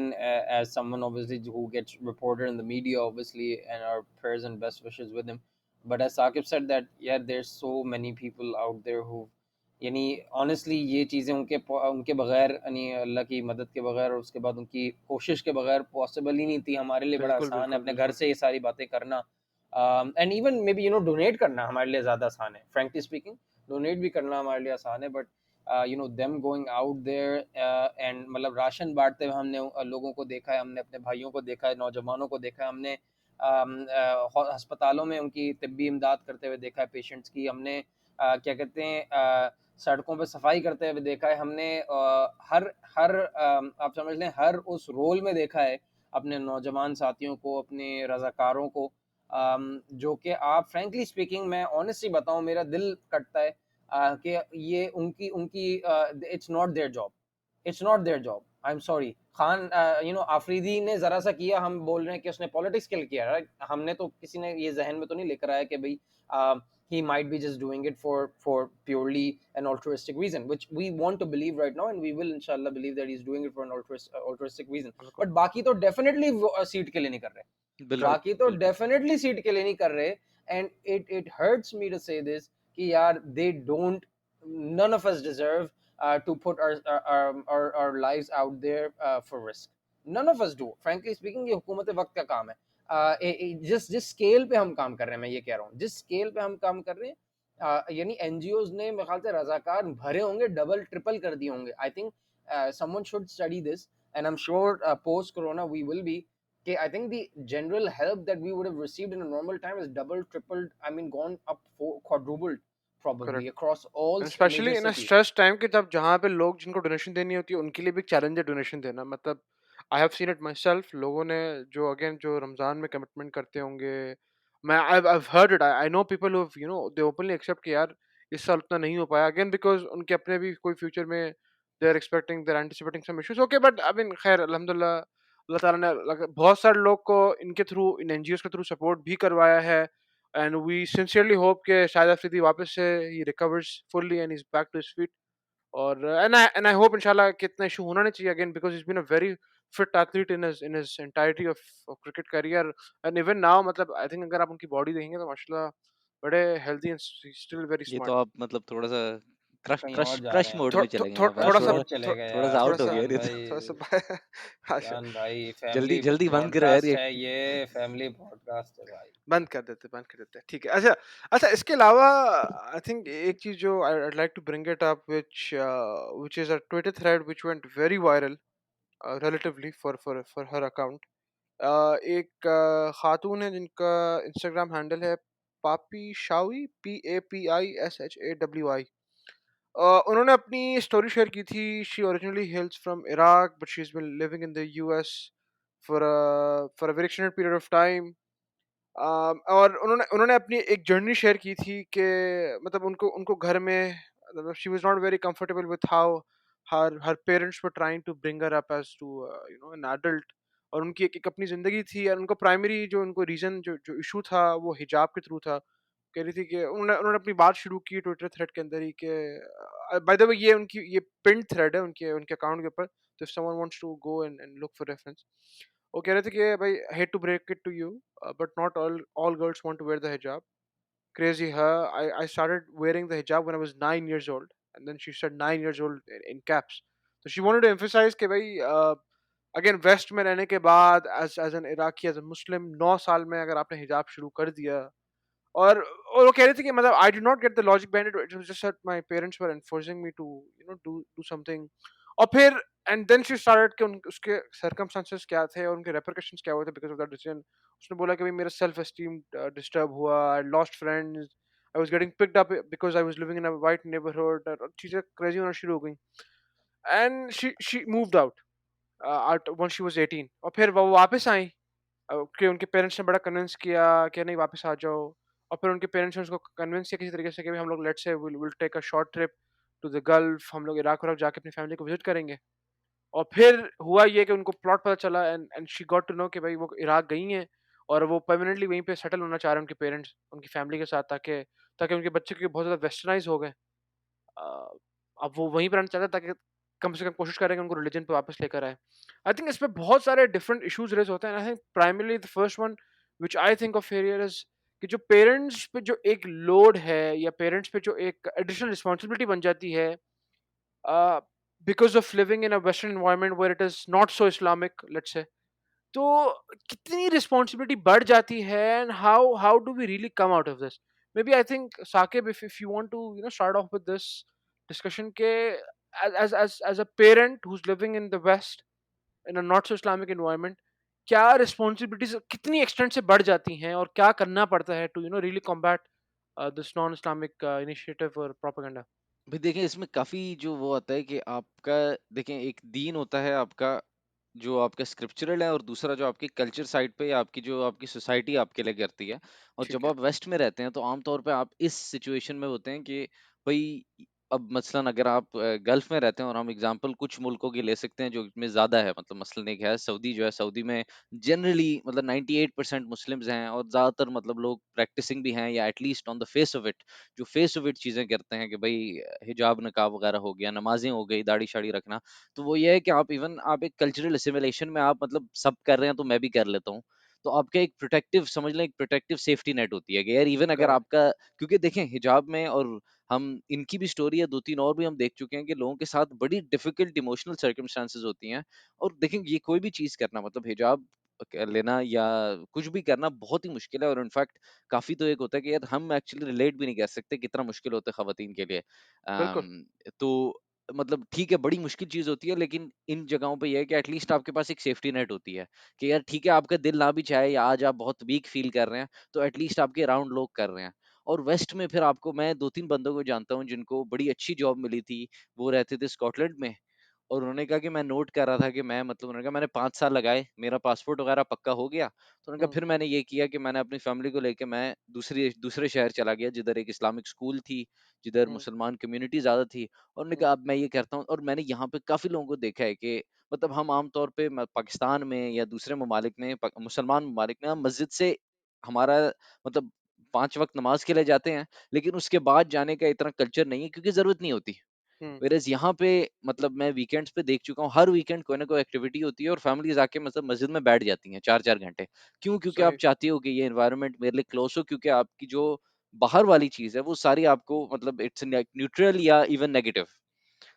as someone obviously who gets reported in the media obviously, and our prayers and best wishes with him. But as Saqib said that there's so many people out there who यानी honestly ये चीज़ें उनके बगैर यानी अल्लाह की मदद के बगैर और उसके बाद उनकी कोशिश के बगैर पॉसिबल ही नहीं थी। हमारे लिए बड़ा बिल्कुल आसान है अपने घर बिल्कुल से ये सारी बातें करना, and even may be donate करना हमारे लिए ज़्यादा आसान है, फ्रेंकली स्पीकिंग। डोनेट भी करना हमारे लिए आसान है, but them going out there and मतलब राशन बांटते हुए हमने लोगों को देखा है, हमने अपने भाइयों को देखा है, नौजवानों को देखा है, हमने अस्पतालों में उनकी तिब्बी इमदाद करते हुए देखा है पेशेंट्स की, हमने क्या कहते हैं सड़कों पे सफाई करते हुए देखा है, हमने हर हर आप समझ लें हर उस रोल में देखा है अपने नौजवान साथियों को, अपने रज़ाकारों को, जो कि आप फ्रेंकली स्पीकिंग मैं ऑनेस्टली बताऊं मेरा दिल कटता है कि ये उनकी उनकी it's not their job, it's not their job. I am sorry Khan Afridi ने जरा सा किया, हम बोल रहे हैं कि उसने पॉलिटिक्स के लिए किया, राइट? हमने तो किसी ने ये जहन में तो नहीं लेकर आया कि भाई he might be just doing it for purely an altruistic reason, which we want to believe right now, and we will inshallah believe that he's doing it for an altruistic reason. But बाकी तो definitely seat के लिए नहीं कर रहे, बाकी तो definitely seat के लिए नहीं कर रहे, and it hurts me to say this कि यार they don't, none of us deserve to put our lives out there for risk. None of us do, frankly speaking। ये हुकूमत वक्त का काम है। जिस स्केल पे हम काम कर रहे हैं, मैं ये कह रहा हूँ जिस स्केल पे हम काम कर रहे हैं, यानी एनजीओज ने मेरे ख्याल से रजाकार भरे होंगे, डबल ट्रिपल कर दिए होंगे। I think someone should study this, and I am sure post corona we will be कि I think the general help that we would have received in a normal time is double tripled, I mean gone up quadrupled probably across all especially major in a cities. stress time के जब जहाँ पे लोग जिनको donation देनी होती है उनके लिए भी चैलेंज है डोनेशन देना। मतलब I have seen it my self, लोगों ने जो अगेन जो रमज़ान में कमिटमेंट करते होंगे, मैं I've heard it. I know people who've they openly accept कि यार इस साल उतना नहीं हो पाया अगेन बिकॉज उनके अपने भी कोई फ्यूचर में they are expecting they are anticipating some issues okay but I mean खैर अल्हम्दुलिल्लाह अल्लाह ताला ने बहुत सारे लोग को इनके थ्रू इन एनजीओस के थ्रू सपोर्ट भी करवाया है एंड वी सिंसियरली होप कि शाहिद अफरीदी वापस से ही recovers fully and is back to his feet और and I hope इंशाल्लाह कि इतना इशू होना नहीं चाहिए again because he's been a very fit athlete in his entirety of cricket career and even now मतलब I think अगर आप उनकी बॉडी देखेंगे तो माशाल्लाह बड़े healthy and he's still very ये तो smart आप मतलब थोड़ा-सा क्रश कहीं और क्रश जा क्रश रहे हैं मोड आप। में थोड़ा चले गए थोड़ा आप क्रश थोड़ा सा थोड़ा मोड चले गए थोड़ा-सा यार। थोड़ा आउट हो सा गया जान ये तो। भाई, थोड़ा सा अच्छा जान भाई, जल्दी फैमिली जल्दी बंद करो यार पॉडकास्ट ये। है ये, फैमिली पॉडकास्ट है भाई। बंद कर देते ठीक है अच्छा अच्छा इसके अलावा आई थिंक एक चीज जो I'd like to bring it up which is a Twitter thread which went very viral relatively for her account एक खातून है जिनका इंस्टाग्राम हैंडल है पापी शावी PAPISHAWI उन्होंने अपनी स्टोरी शेयर की थी she originally hails from Iraq but she is been living in the US for a very extended period of time और उन्होंने उन्होंने अपनी एक जर्नी शेयर की थी कि मतलब उनको उनको घर में मतलब she was not very comfortable with how her her parents were trying to bring her up as to an adult और उनकी एक अपनी जिंदगी थी और उनको प्राइमरी जो उनको रीजन जो जो इशू था वो हिजाब के थ्रू था कह रही थी कि उन्होंने उन्होंने अपनी बात शुरू की ट्विटर थ्रेड के अंदर ही कि बाय द वे ये उनकी ये पिन थ्रेड है उनके उनके अकाउंट के ऊपर तो if someone wants to go and look for reference वो कह रहे थे कि भाई hate to break it to you but not all girls want to wear the hijab. Crazy her. I started wearing the hijab when I was 9 years old, and then she said 9 years old in caps. So she wanted to emphasize कि भाई again waste में रहने के बाद as an Iraqi as a Muslim 9 साल में अगर आपने हिजाब शुरू कर दिया और वो कह रहे थे कि मतलब I did not get the logic behind it it was just that my parents were enforcing me to do something और फिर एंड देन शी स्टार्टेड कि उसके सर्कमस्टेंसेस क्या थे और उनके रेपरकशंस क्या हुए थे बिकॉज ऑफ दैट डिसीजन उसने बोला कि भाई मेरा सेल्फ एस्टीम डिस्टर्ब हुआ I lost friends I was getting picked up because I was living in a white neighbourhood और चीजें क्रेजी होना शुरू हो गई and she moved out when she was 18 और फिर वो वापस आई कि उनके पेरेंट्स ने बड़ा कन्विंस किया कि नहीं वापस आ जाओ और फिर उनके पेरेंट्स ने उसको कन्विंस किया किसी तरीके से कि भाई हम लोग let's say will take a short trip to the Gulf हम लोग इराक वराक जाके अपनी फैमिली को विजिट करेंगे और फिर हुआ ये कि उनको प्लॉट पता चला and and she got to know कि भाई वो इराक गई हैं और वो परमानेंटली वहीं पे सेटल होना चाह रहे हैं उनके पेरेंट्स उनकी फैमिली के साथ ताकि ताकि उनके बच्चे के बहुत ज़्यादा वेस्टर्नाइज हो गए अ, अब वो वहीं पर रहना चाहते हैं ताकि कम से कम कोशिश करें कि उनको रिलीजन पे वापस लेकर आए आई थिंक इसमें बहुत सारे डिफरेंट इश्यूज रेज होते हैं I think primarily the first one which I think of failure is कि जो पेरेंट्स पे जो एक लोड है या पेरेंट्स पे जो एक एडिशनल रिस्पॉन्सिबिलिटी बन जाती है because of living in a western environment where it is not so Islamic let's say तो कितनी रिस्पॉन्सिबिलिटी बढ़ जाती है and how do we really come out of this maybe I think Saqib if you want to start off with this discussion के as a parent who's living in the west in a not so islamic environment क्या responsibilities कितनी extent से बढ़ जाती हैं और क्या करना पड़ता है to really combat this non Islamic initiative और प्रोपेगेंडा भाई देखिए इसमें काफी जो वो आता है कि आपका देखें एक दीन होता है आपका जो आपका स्क्रिप्चरल है और दूसरा जो आपकी कल्चर साइड पे या आपकी जो आपकी सोसाइटी आपके लिए करती है और ठीक जब है आप वेस्ट में रहते हैं तो आमतौर पे आप इस सिचुएशन में होते हैं कि भाई अब मसलन अगर आप गल्फ में रहते हैं और हम एग्जांपल कुछ मुल्कों की ले सकते हैं जो में ज्यादा है मतलब मसलन एक है सऊदी जो है सऊदी में जनरली मतलब 98% मुस्लिम्स हैं और ज्यादातर मतलब लोग प्रैक्टिसिंग भी हैं या at least on the face of it जो फेस ऑफ इट चीजें करते हैं कि भाई हिजाब नकाब वगैरह हो गया नमाजें हो गई दाढ़ी शाड़ी रखना तो वो ये है कि आप इवन आप एक कल्चरल असिमिलेशन में आप मतलब सब कर रहे हैं तो मैं भी कर लेता हूँ तो आपका एक प्रोटेक्टिव समझ लें एक प्रोटेक्टिव सेफ्टी नेट होती है कि यार इवन अगर करेक्ट आपका क्योंकि देखें हिजाब में और हम इनकी भी स्टोरी है 2-3 और भी हम देख चुके हैं कि लोगों के साथ बड़ी डिफिकल्ट इमोशनल सर्कमस्टांसेस होती हैं और देखें ये कोई भी चीज करना मतलब हिजाब लेना या कुछ भी करना बहुत ही मुश्किल है और इनफैक्ट काफी तो एक होता है कि यार हम एक्चुअली रिलेट भी नहीं कर सकते कितना मुश्किल होता है खवातीन के लिए बिल्कुल तो मतलब ठीक है बड़ी मुश्किल चीज होती है लेकिन इन जगहों पे ये है कि एटलीस्ट आपके पास एक सेफ्टी नेट होती है कि यार ठीक है आपका दिल ना भी चाहे या आज आप बहुत वीक फील कर रहे हैं तो एटलीस्ट आपके अराउंड लोग कर रहे हैं और वेस्ट में फिर आपको मैं 2-3 बंदों को जानता हूँ जिनको बड़ी अच्छी जॉब मिली थी वो रहते थे स्कॉटलैंड में और उन्होंने कहा कि मैं नोट कर रहा था कि मैं मतलब उन्होंने कहा मैंने 5 साल लगाए, मेरा पासपोर्ट वगैरह पक्का हो गया। तो उन्होंने कहा हुँ, फिर मैंने ये किया कि मैंने अपनी फैमिली को लेके मैं दूसरे शहर चला गया जिधर एक इस्लामिक स्कूल थी, जिधर हुँ, मुसलमान कम्युनिटी ज़्यादा थी। और उन्होंने हुँ, कहा अब मैं ये करता हूँ और मैंने यहाँ पे काफ़ी लोगों को देखा है कि मतलब हम आम तौर पे पाकिस्तान में या दूसरे ममालिक में मुसलमान ममालिक में हम मस्जिद से हमारा मतलब 5 वक़्त नमाज़ के लिए जाते हैं, लेकिन उसके बाद जाने का इतना कल्चर नहीं है क्योंकि ज़रूरत नहीं होती। हुँ, व्हेरेas यहाँ पे मतलब मैं वीकेंड्स पे देख चुका हूँ, हर वीकेंड कोई ना कोई एक्टिविटी होती है और फैमिलीज़ आके मतलब मस्जिद में बैठ जाती हैं 4-4 घंटे। क्यों? क्योंकि आप सही। चाहती हो कि ये एनवायरनमेंट मेरे लिए क्लोज़ हो क्योंकि आपकी जो बाहर वाली चीज़ है, वो सारी आपको मतलब इट्स न्यूट्रल या इवन नेगेटिव।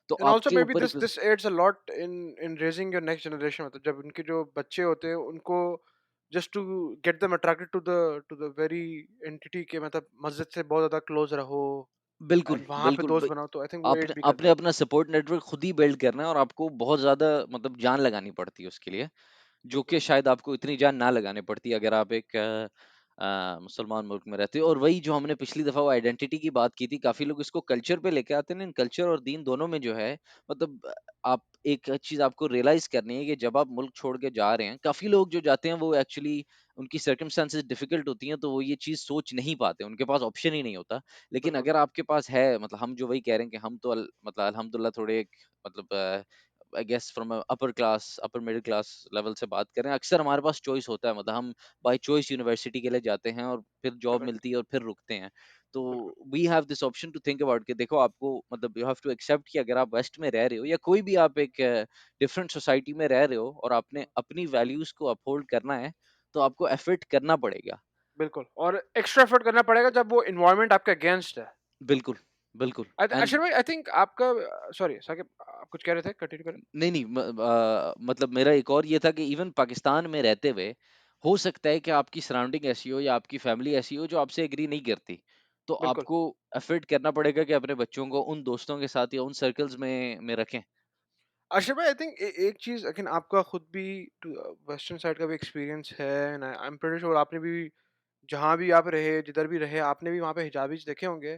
तो एंड आल्सो आपके मे बी ऊपर this this adds a lot in raising your next generation, मतलब जब उनके जो बच्चे होते हैं उनको just to get them attracted to the very entity के मतलब मस्जिद से बहुत ज्यादा क्लोज रहो बिल्कुल, एंड वहां पे बिल्कुल दोस्त बनाओ, तो आई थिंक वो आपने एड भी आपने करता है। अपना सपोर्ट नेटवर्क खुद ही बिल्ड करना है और आपको बहुत ज़्यादा मतलब जान लगानी पड़ती है उसके लिए। जो बिल्कुल। कि शायद आपको इतनी जान ना लगानी पड़ती अगर आप एक मुसलमान मुल्क में रहते हो। और वही जो हमने पिछली दफ़ा वो आइडेंटिटी की बात की थी, काफ़ी लोग इसको कल्चर पे लेके आते हैं, लेकिन कल्चर और दीन दोनों में जो है मतलब आप एक चीज़ आपको रियलाइज़ करनी है कि जब आप मुल्क छोड़ के जा रहे हैं, काफ़ी लोग जो जाते हैं वो एक्चुअली उनकी सर्कमस्टेंसेस डिफ़िकल्ट होती हैं, तो वो ये चीज़ सोच नहीं पाते, उनके पास ऑप्शन ही नहीं होता। लेकिन बिल्कुल। अगर आपके पास है मतलब हम जो वही कह रहे हैं कि हम तो मतलब अल्हम्दुलिल्लाह थोड़े एक मतलब I guess from upper class upper middle class level से बात करें, अक्सर हमारे पास चॉइस होता है, मतलब हम बाय चॉइस यूनिवर्सिटी के लिए जाते हैं और फिर जॉब करेक्ट। मिलती है और फिर रुकते हैं। तो बिल्कुल। We have this option to think about कि देखो आपको मतलब यू हैव टू एक्सेप्ट कि अगर आप वेस्ट में रह रहे हो या कोई भी आप एक डिफरेंट सोसाइटी में रह रहे हो और आपने अपनी वैल्यूज को अपहोल्ड करना है, तो आपको एफर्ट करना पड़ेगा। बिल्कुल और एक्स्ट्रा एफर्ट करना पड़ेगा जब वो एनवायरनमेंट आपके अगेंस्ट है। बिल्कुल, बिल्कुल। एंड अक्षर भाई आई थिंक आपका सॉरी साकिब, आप कुछ कह रहे थे, कंटिन्यू करें। नहीं, नहीं मतलब मेरा एक और ये था कि इवन पाकिस्तान में रहते हुए हो सकता है कि आपकी सराउंडिंग ऐसी हो या आपकी फैमिली ऐसी हो जो आपसे एग्री नहीं करती। तो बिल्कुल। आपको एफर्ट करना पड़ेगा कि अपने बच्चों को उन दोस्तों के साथ या उन सर्कल्स में रखें। अशरफ भाई आई थिंक एक चीज, लेकिन आपका खुद भी वेस्टर्न साइड का भी एक्सपीरियंस है and I am pretty sure आपने भी जहाँ भी आप रहे, जिधर भी रहे, आपने भी वहाँ पे हिजाबीज देखे होंगे।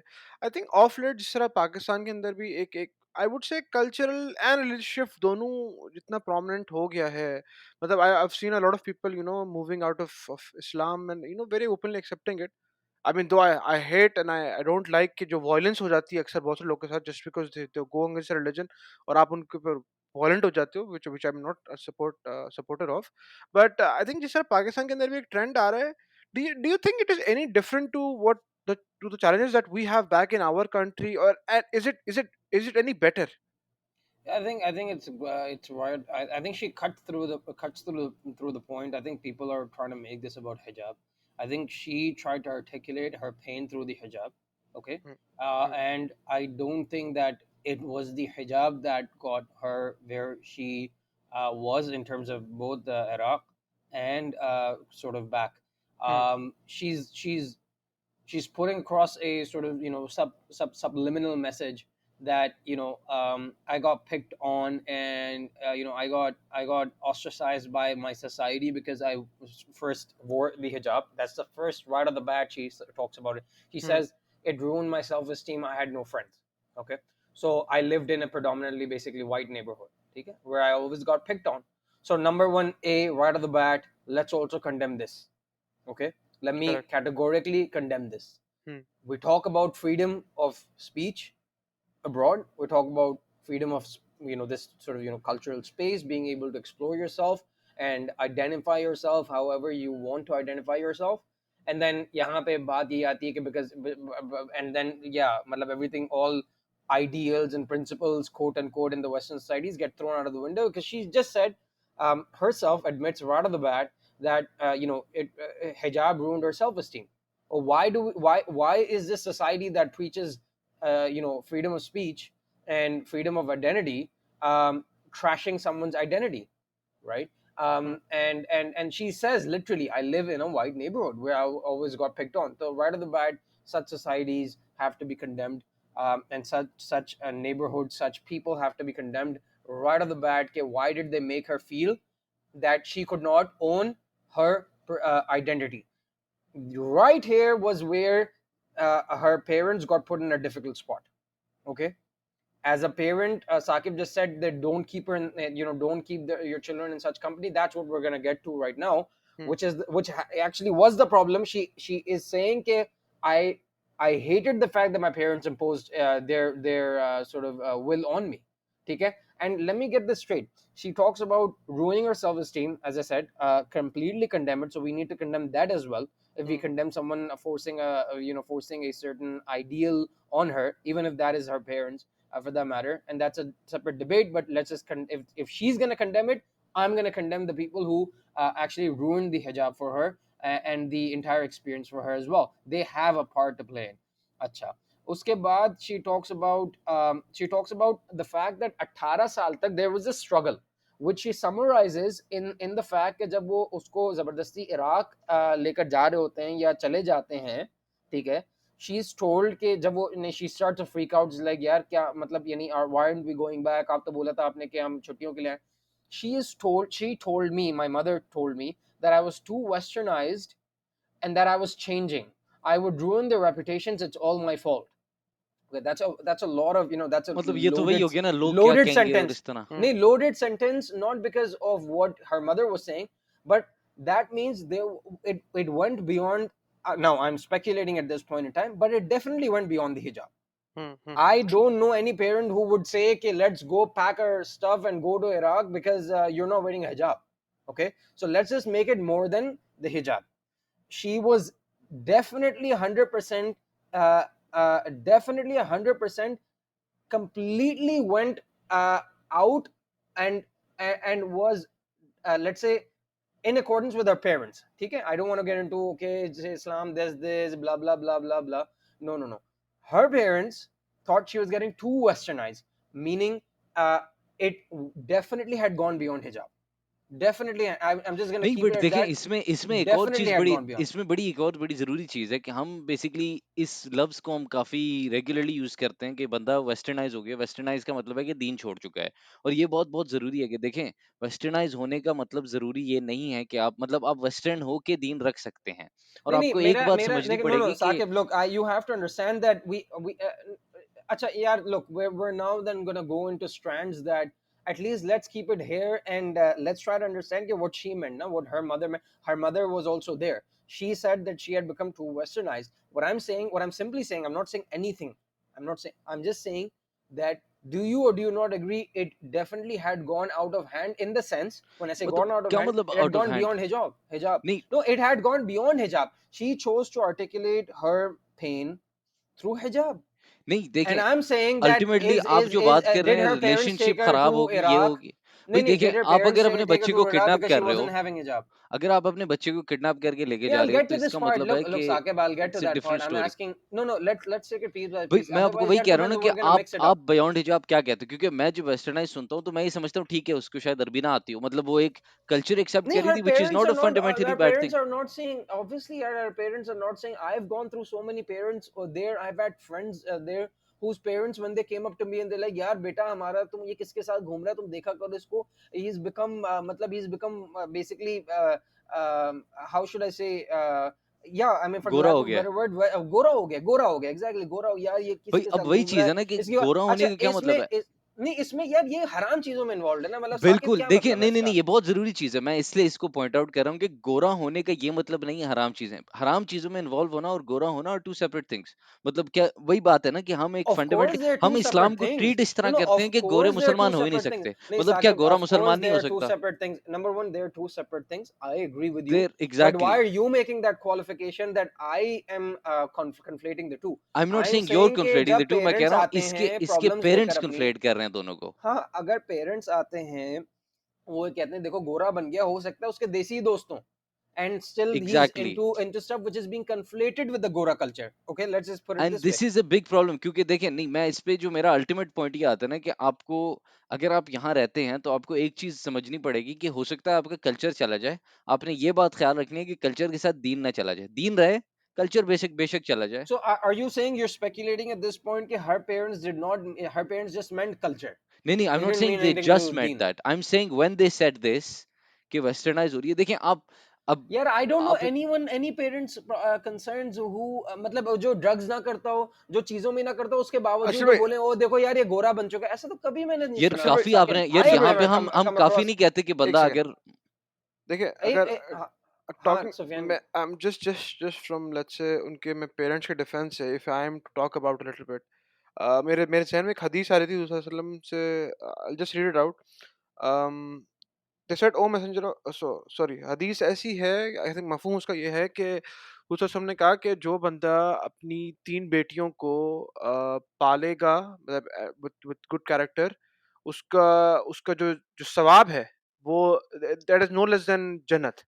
आई थिंक ऑफ लेट जिस तरह पाकिस्तान के अंदर भी एक एक I would say cultural and religious shift दोनों जितना प्रोमिनेंट हो गया है, मतलब I have seen a lot of people moving out of Islam and very openly accepting it. I mean though I hate and I don't like कि जो violence हो जाती है अक्सर बहुत से लोग के साथ just because they go against religion और आप उनके ऊपर वायलेंट हो जाते हो, which I am not supporter of. But I think जिस तरह पाकिस्तान के अंदर भी एक ट्रेंड आ रहा है, do you think it is any different to what the challenges that we have back in our country, or and is it any better? I think it's right. I think she cuts through the point. I think people are trying to make this about hijab. I think she tried to articulate her pain through the hijab. Okay, Hmm, hmm, and I don't think that it was the hijab that got her where she was in terms of both Iraq and sort of back. hmm, She's putting across a sort of subliminal message that I got picked on, and I got ostracized by my society because I first wore the hijab. That's the first right off the bat. She talks about it. She hmm, says it ruined my self-esteem. I had no friends. Okay, so I lived in a predominantly basically white neighborhood, okay, where I always got picked on. So number one, a right off the bat, let's also condemn this. Okay, let me correct. categorically condemn this. Hmm, We talk about freedom of speech abroad. We talk about freedom of this sort of cultural space, being able to explore yourself and identify yourself however you want to identify yourself. And then यहाँ पे बात ये आती है कि because and then yeah मतलब everything, all ideals and principles quote unquote in the Western societies get thrown out of the window because she just said herself admits right off the bat that hijab ruined her self-esteem. Or why is this society that preaches freedom of speech and freedom of identity trashing someone's identity, right? hmm, And she says literally, I live in a white neighborhood where I always got picked on. So right off the bat, such societies have to be condemned, and such a neighborhood, such people have to be condemned right off the bat. Okay, why did they make her feel that she could not own her identity? Right here was where her parents got put in a difficult spot. Okay, as a parent, Saqib just said that don't keep her don't keep your children in such company. That's what we're going to get to right now, which actually was the problem. She is saying that I hated the fact that my parents imposed their sort of will on me. Okay? And let me get this straight. She talks about ruining her self-esteem, as I said, completely condemn it. So we need to condemn that as well. If we condemn someone forcing forcing a certain ideal on her, even if that is her parents, for that matter, and that's a separate debate. But let's just if she's going to condemn it, I'm going to condemn the people who actually ruined the hijab for her and the entire experience for her as well. They have a part to play in. Acha. उसके बाद she talks about the fact that 18 साल तक there was a struggle, which she summarizes in the fact कि जब वो उसको जबरदस्ती Iraq लेकर जा रहे होते हैं या चले जाते हैं, ठीक है, she's told कि जब वो she starts to freak out, like यार क्या मतलब यानी why aren't we going back, आप तो बोला था आपने कि हम छुट्टियों के लिए आए. She told me, my mother told me that I was too westernized and that I was changing. I would ruin their reputations. It's all my fault. Okay, that's a lot of that's a मतलब ये तो वही हो loaded गया ना, लोग क्या loaded कहेंगे और sentence. इस तरह. No, loaded sentence, not because of what her mother was saying, but that means it went beyond. Now I'm speculating at this point in time, but it definitely went beyond the hijab. I don't know any parent who would say, okay, let's go pack our stuff and go to Iraq because you're not wearing a hijab. Okay, so let's just make it more than the hijab. She was definitely 100%, definitely 100% completely went out and was, let's say, in accordance with her parents. Okay, I don't want to get into okay, Islam, there's this, blah blah blah blah blah. No. Her parents thought she was getting too westernized, meaning it definitely had gone beyond hijab. Definitely, I'm just going to नहीं, keep but it at देखें that. इसमें एक और Definitely चीज had बड़ी gone beyond. इसमें बड़ी एक और बड़ी जरूरी चीज है कि हम बेसिकली इस लफ्ज को हम काफी रेगुलरली यूज करते हैं कि बंदा वेस्टर्नाइज हो गया. वेस्टर्नाइज का मतलब है कि दीन छोड़ चुका है, और ये बहुत बहुत जरूरी है कि देखें, वेस्टर्नाइज होने का मतलब जरूरी ये नहीं है कि आप मतलब आप वेस्टर्न हो के दीन रख सकते हैं. और नहीं आपको एक मेरा बात मेरा समझनी no पड़ेगी कि Saqib, look, you have to understand that we acha yaar, look, we're now then going to go into strands that at least let's keep it here and let's try to understand what she meant, na, what her mother meant. Her mother was also there. She said that she had become too westernized. What I'm simply saying, I'm not saying anything. I'm just saying that do you or do you not agree it definitely had gone out of hand, in the sense, when I say मतलब gone out of क्या hand, मतलब it had out of gone hand. beyond hijab. नहीं No, it had gone beyond hijab. She chose to articulate her pain through hijab. नहीं, And देखें, I'm saying that ultimately आप जो बात कर रहे did हैं her parents take relationship her खराब to होगी, ये Iraq? होगी. No, भाई देखें, did her आप parents अगर अपने take her बच्चे to को Iraq किडनैप because she कर रहे हो, wasn't having hijab? अगर आप अपने बच्चे को किडनैप करके लेके Yeah, जा I'll रहे हो get तो to this इसका part. मतलब है Look, कि Saqib, I'll get to it's a that different part. I'm story. asking. No, let's take it piece by भाई piece. मैं आपको Otherwise, वही yaar, कह फिर रहा हूँ ना मैं कि we're gonna mix it up. आप बियॉन्ड हिजाब क्या कहते हो, क्योंकि मैं जो वेस्टर्नाइज सुनता हूँ तो मैं ये समझता हूँ ठीक है, उसको शायद अरबी ना आती हो, मतलब वो एक कल्चर एक्सेप्ट No, कर रही her थी, which is parents not are a not. Fundamentally Her bad parents thing. are not saying. Obviously, her parents are not saying. I've gone through so many parents there. I've had friends there whose parents, when they came up to me and they're like, "यार बेटा हमारा तुम ये किसके साथ घूम रहा है, तुम देखा करो इसको. He's become मतलब he's become basically how should I say yeah, I mean, for गोरा lack हो of a गया. better word, गोरा हो गया exactly, गोरा हो, यार ये किसी भाई के अब साथ वही घूम रहा चीज है है ना कि इसकी गोरा होने अच्छा का क्या मतलब है. नहीं, इसमें यार ये हराम चीजों में इन्वॉल्व है ना, मतलब साकिब बिल्कुल, क्या देखिए, मतलब है नहीं नहीं इसका? नहीं, ये बहुत जरूरी चीज है, मैं इसलिए इसको पॉइंट आउट कर रहा हूँ कि गोरा होने का ये मतलब नहीं है हराम चीजें. हराम चीजों में इन्वॉल्व होना और गोरा होना और टू सेपरेट थिंग्स. मतलब क्या वही बात है ना कि हम एक Of course, fundamentally there are हम two इस्लाम separate को things. ट्रीट इस तरह No, करते of हैं कि गोरे course, there are two मुसलमान हो ही नहीं separate things. सकते. No, मतलब क्या Saqib, गोरा of मुसलमान course, नहीं हो there are two सकता. separate things. Number one, there are two separate things. I agree with you. There But why exactly. are you making that qualification that I am conflating the two? I am not I'm saying you're saying कि conflating जब the two, मैं कह parents रहा हूँ आते इसके हैं इसके problems पेरेंट्स लेकर अपनी, कन्फ्लेट कर रहे हैं दोनों को. हाँ, अगर पेरेंट्स आते हैं वो कहते हैं देखो गोरा बन गया, हो सकता है उसके देसी दोस्तों, and still he's exactly. into stuff which is being conflated with the Gora culture. Okay, let's just put it and this way. This is a big problem, क्योंकि देखिए, नहीं, मैं इस पे जो मेरा अल्टीमेट पॉइंट ये आता है ना कि आपको, अगर आप यहाँ रहते हैं तो आपको एक चीज समझनी पड़ेगी कि हो सकता है आपका कल्चर चला जाए. आपने ये बात ख्याल रखनी है कि कल्चर के साथ दीन ना चला जाए. दीन रहे, कल्चर बेशक बेशक चला जाए. So are you saying, you're speculating at this point that her parents just meant culture? नहीं नहीं, I M They not didn't saying mean they anything to do just with meant deen. That, I am saying when they said this कि westernise हो रही है. देखिए, आप अब यार आई डोंट नो आप anyone any parents concerns who मतलब जो ड्रग्स ना करता हो, जो चीजों में ना करता हो, उसके बावजूद अर्शद वो भाई, बोले ओ देखो यार ये गोरा बन चुका है, ऐसा तो कभी मैंने नहीं यार सुना। अर्शद भाई, काफी आपने, साकिब यार आई अर्शद हैव यहाँ भाई, पे नेवर हम कम हम कम काफी अक्रॉस नहीं कहते कि एक बंदा सेकंड, अगर देखिए एक अगर हाँ हाँ टॉकिंग सुफियान मैं I'm just from let's say उनके मैं पेरेंट्स के डिफेंस से if I am to talk about a little bit, मेरे मेरे जहन में एक हदीस आ रही थी रसूल सल्लल्लाहु अलैहि वसल्लम से, I'll just read it out. um, they said oh messenger sorry, हदीस ऐसी है, आई थिंक मफहूम उसका ये है कि रसूल सल्लल्लाहु अलैहि वसल्लम ने कहा कि जो बंदा अपनी 3 बेटियों को पालेगा मतलब विद गुड कैरेक्टर, उसका उसका जो सवाब है वो that is no less than जन्नत।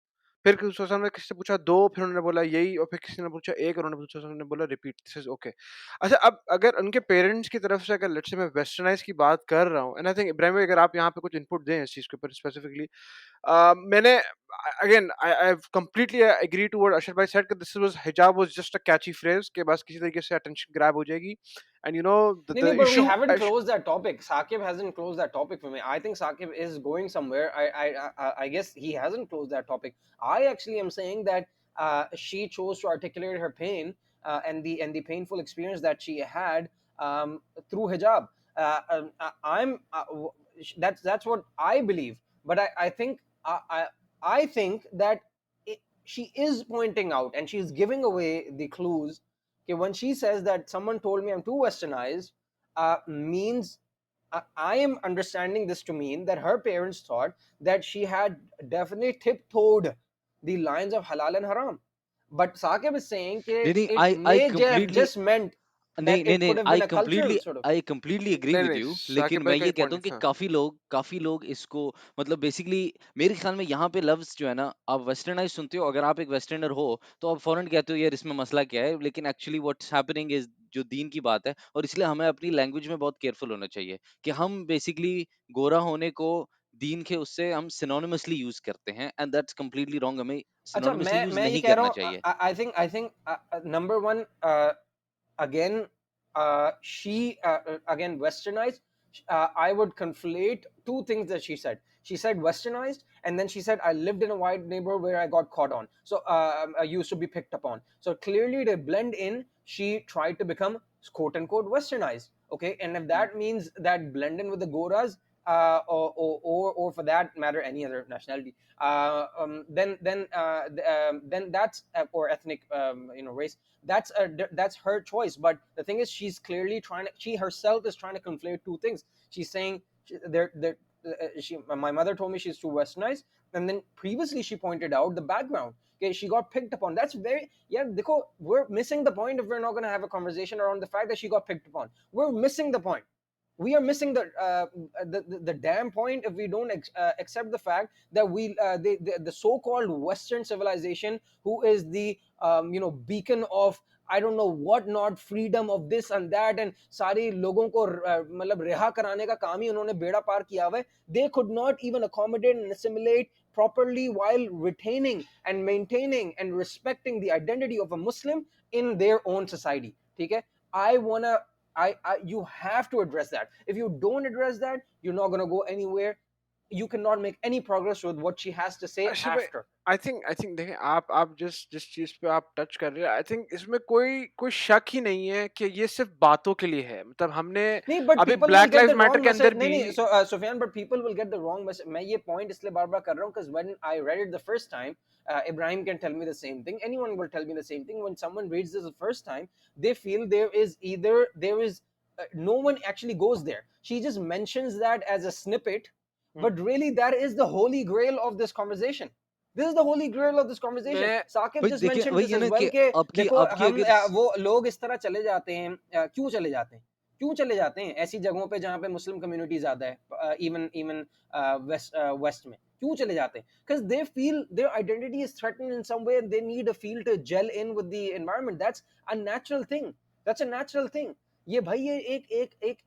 फिर रसूल सल्लल्लाहु अलैहि वसल्लम ने किसी से पूछा 2, फिर उन्होंने बोला यही, और फिर किसी ने पूछा 1, और उन्होंने रसूल सल्लल्लाहु अलैहि वसल्लम ने बोला रिपीट, दिस इज ओके। अच्छा, अब अगर उनके पेरेंट्स की तरफ से अगर लेट्स से मैं वेस्टर्नाइज की बात कर रहा हूँ, एंड आई थिंक इब्राहिम भाई अगर आप यहाँ पे कुछ इनपुट दें इस चीज के ऊपर स्पेसिफिकली, मैंने again I completely agree to what Ashar भाई सेड कि this was hijab was just a catchy phrase के बस किसी तरीके से अटेंशन ग्रैब हो जाएगी, and you know No, the no, but we issue. haven't closed that topic. Saqib hasn't closed that topic for me. I think Saqib is going somewhere. I guess he hasn't closed that topic. I actually am saying that she chose to articulate her pain and the painful experience that she had through hijab. I'm that's what I believe. But I think I think that she is pointing out and she's giving away the clues. Okay, when she says that someone told me I'm too westernized, means I am understanding this to mean that her parents thought that she had definitely tiptoed the lines of halal and haram. But Saqib is saying that नहीं नहीं, it I may have completely just meant नहीं that नहीं it नहीं, could have been a cultural sort of. I completely agree नहीं with नहीं, you, लेकिन साकिब मैं भाई का ये ही कहता हूँ पॉइंट कि था। काफी लोग इसको मतलब बेसिकली मेरे ख्याल में यहाँ पे लफ्ज जो है ना, आप वेस्टर्नाइज सुनते हो, अगर आप एक वेस्टर्नर हो तो आप फौरन कहते हो यार इसमें मसला क्या है, लेकिन एक्चुअली व्हाट्स हैपनिंग इज जो दीन की बात है, और इसलिए हमें अपनी लैंग्वेज में बहुत केयरफुल होना चाहिए कि हम बेसिकली गोरा होने को दीन के उससे हम सिनोनिमसली यूज करते हैं, एंड दैट्स कम्प्लीटली रॉन्ग, हमें अच्छा, सिनोनिमसली यूज मैं ये नहीं कह रहा करना हूँ चाहिए। I think number one again she again westernized. I would conflate two things that she said westernized, and then she said I lived in a white neighborhood where I got caught on, so I used to be picked upon. So clearly to blend in, she tried to become quote unquote westernized. Okay, and if that means that blend in with the goras, or for that matter any other nationality, then that's or ethnic race, that's her choice. But the thing is, she's clearly trying to, she herself is trying to conflate two things. She's saying my mother told me she's too westernized, and then previously she pointed out the background. Okay, she got picked upon. That's very, yeah, dekho, we're missing the point if we're not going to have a conversation around the fact that she got picked upon. We're missing the point. We are missing the damn point if we don't accept the fact that the so-called Western civilization, who is the beacon of I don't know what not, freedom of this and that, and सारी लोगों को मतलब रिहा कराने का काम ही उन्होंने बेड़ा पार किया हुआ है. They could not even accommodate and assimilate properly while retaining and maintaining and respecting the identity of a Muslim in their own society. ठीक है? I wanna you have to address that. If you don't address that, you're not going to go anywhere. You cannot make any progress with what she has to say Ashraf भाई, after. I think देखें, आप जिस चीज पे आप touch कर रहे हैं, आई थिंक इसमें कोई कोई शक ही नहीं है कि ये सिर्फ बातों के लिए है। मतलब हमने नहीं, but अभी people will black get lives the matter wrong के अंदर message. नहीं भी नहीं, so Sufyan, but people will get the wrong message. मैं ये point इसलिए बार बार कर रहा हूँ because when I read it the first time, Ibrahim can tell me the same thing. Anyone will tell me the same thing. When someone reads this the first time, they feel there is no one actually goes there. She just mentions that as a snippet, but really that is the holy grail of this conversation. This is the holy grail of this conversation. मैं Saqib भाई just देखिए mentioned वही this है as ना well कि कि आपकी देखो आपकी हम अगर वो लोग इस तरह चले जाते हैं, क्यों चले जाते हैं, क्यों चले जाते हैं ऐसी जगहों पे जहाँ पे मुस्लिम कम्युनिटी ज्यादा है, इवन वेस्ट में क्यों चले जाते हैं? Because they feel their identity is threatened in some way and they need a feel to gel in with the environment. That's a natural thing. That's a natural thing. ये भाई ये एक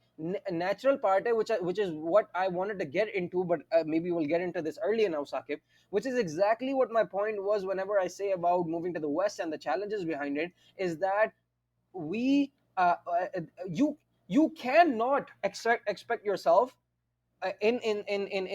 natural part है, which is what I wanted to get into, but maybe we'll get into this earlier now, Saqib, which is exactly what my point was whenever I say about moving to the West and the challenges behind it, is that we you cannot expect yourself in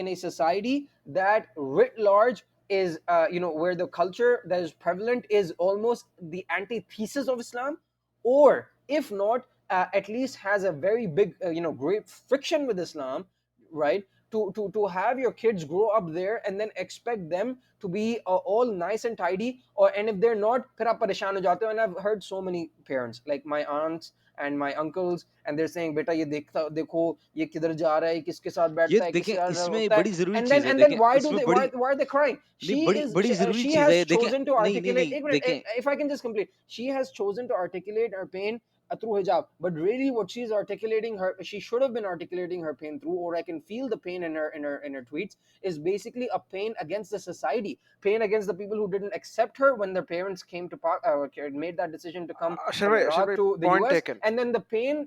a society that writ large is where the culture that is prevalent is almost the antithesis of Islam, or if not, at least has a very big great friction with Islam, right? To have your kids grow up there and then expect them to be all nice and tidy, and if they're not, फिर आप परेशान हो जाते हो. And I've heard so many parents, like my aunts and my uncles, and they're saying, बेटा ये देखो ये किधर जा रहा है, किसके साथ ये बैठता है, देखें किसके साथ इसमें होता है. बड़ी जरूरी And चीज then है, and then देखें why इसमें why are they crying? नहीं, बड़ी जरूरी She चीज has है, देखें chosen to नहीं articulate, नहीं एक minute, देखें if I can just complete, she has chosen to articulate her pain through hijab, but really what she's articulating, she should have been articulating her pain through, or I can feel the pain in her tweets, is basically a pain against the society, pain against the people who didn't accept her when their parents came to made that decision to come from Iraq to the point US, taken. and then the pain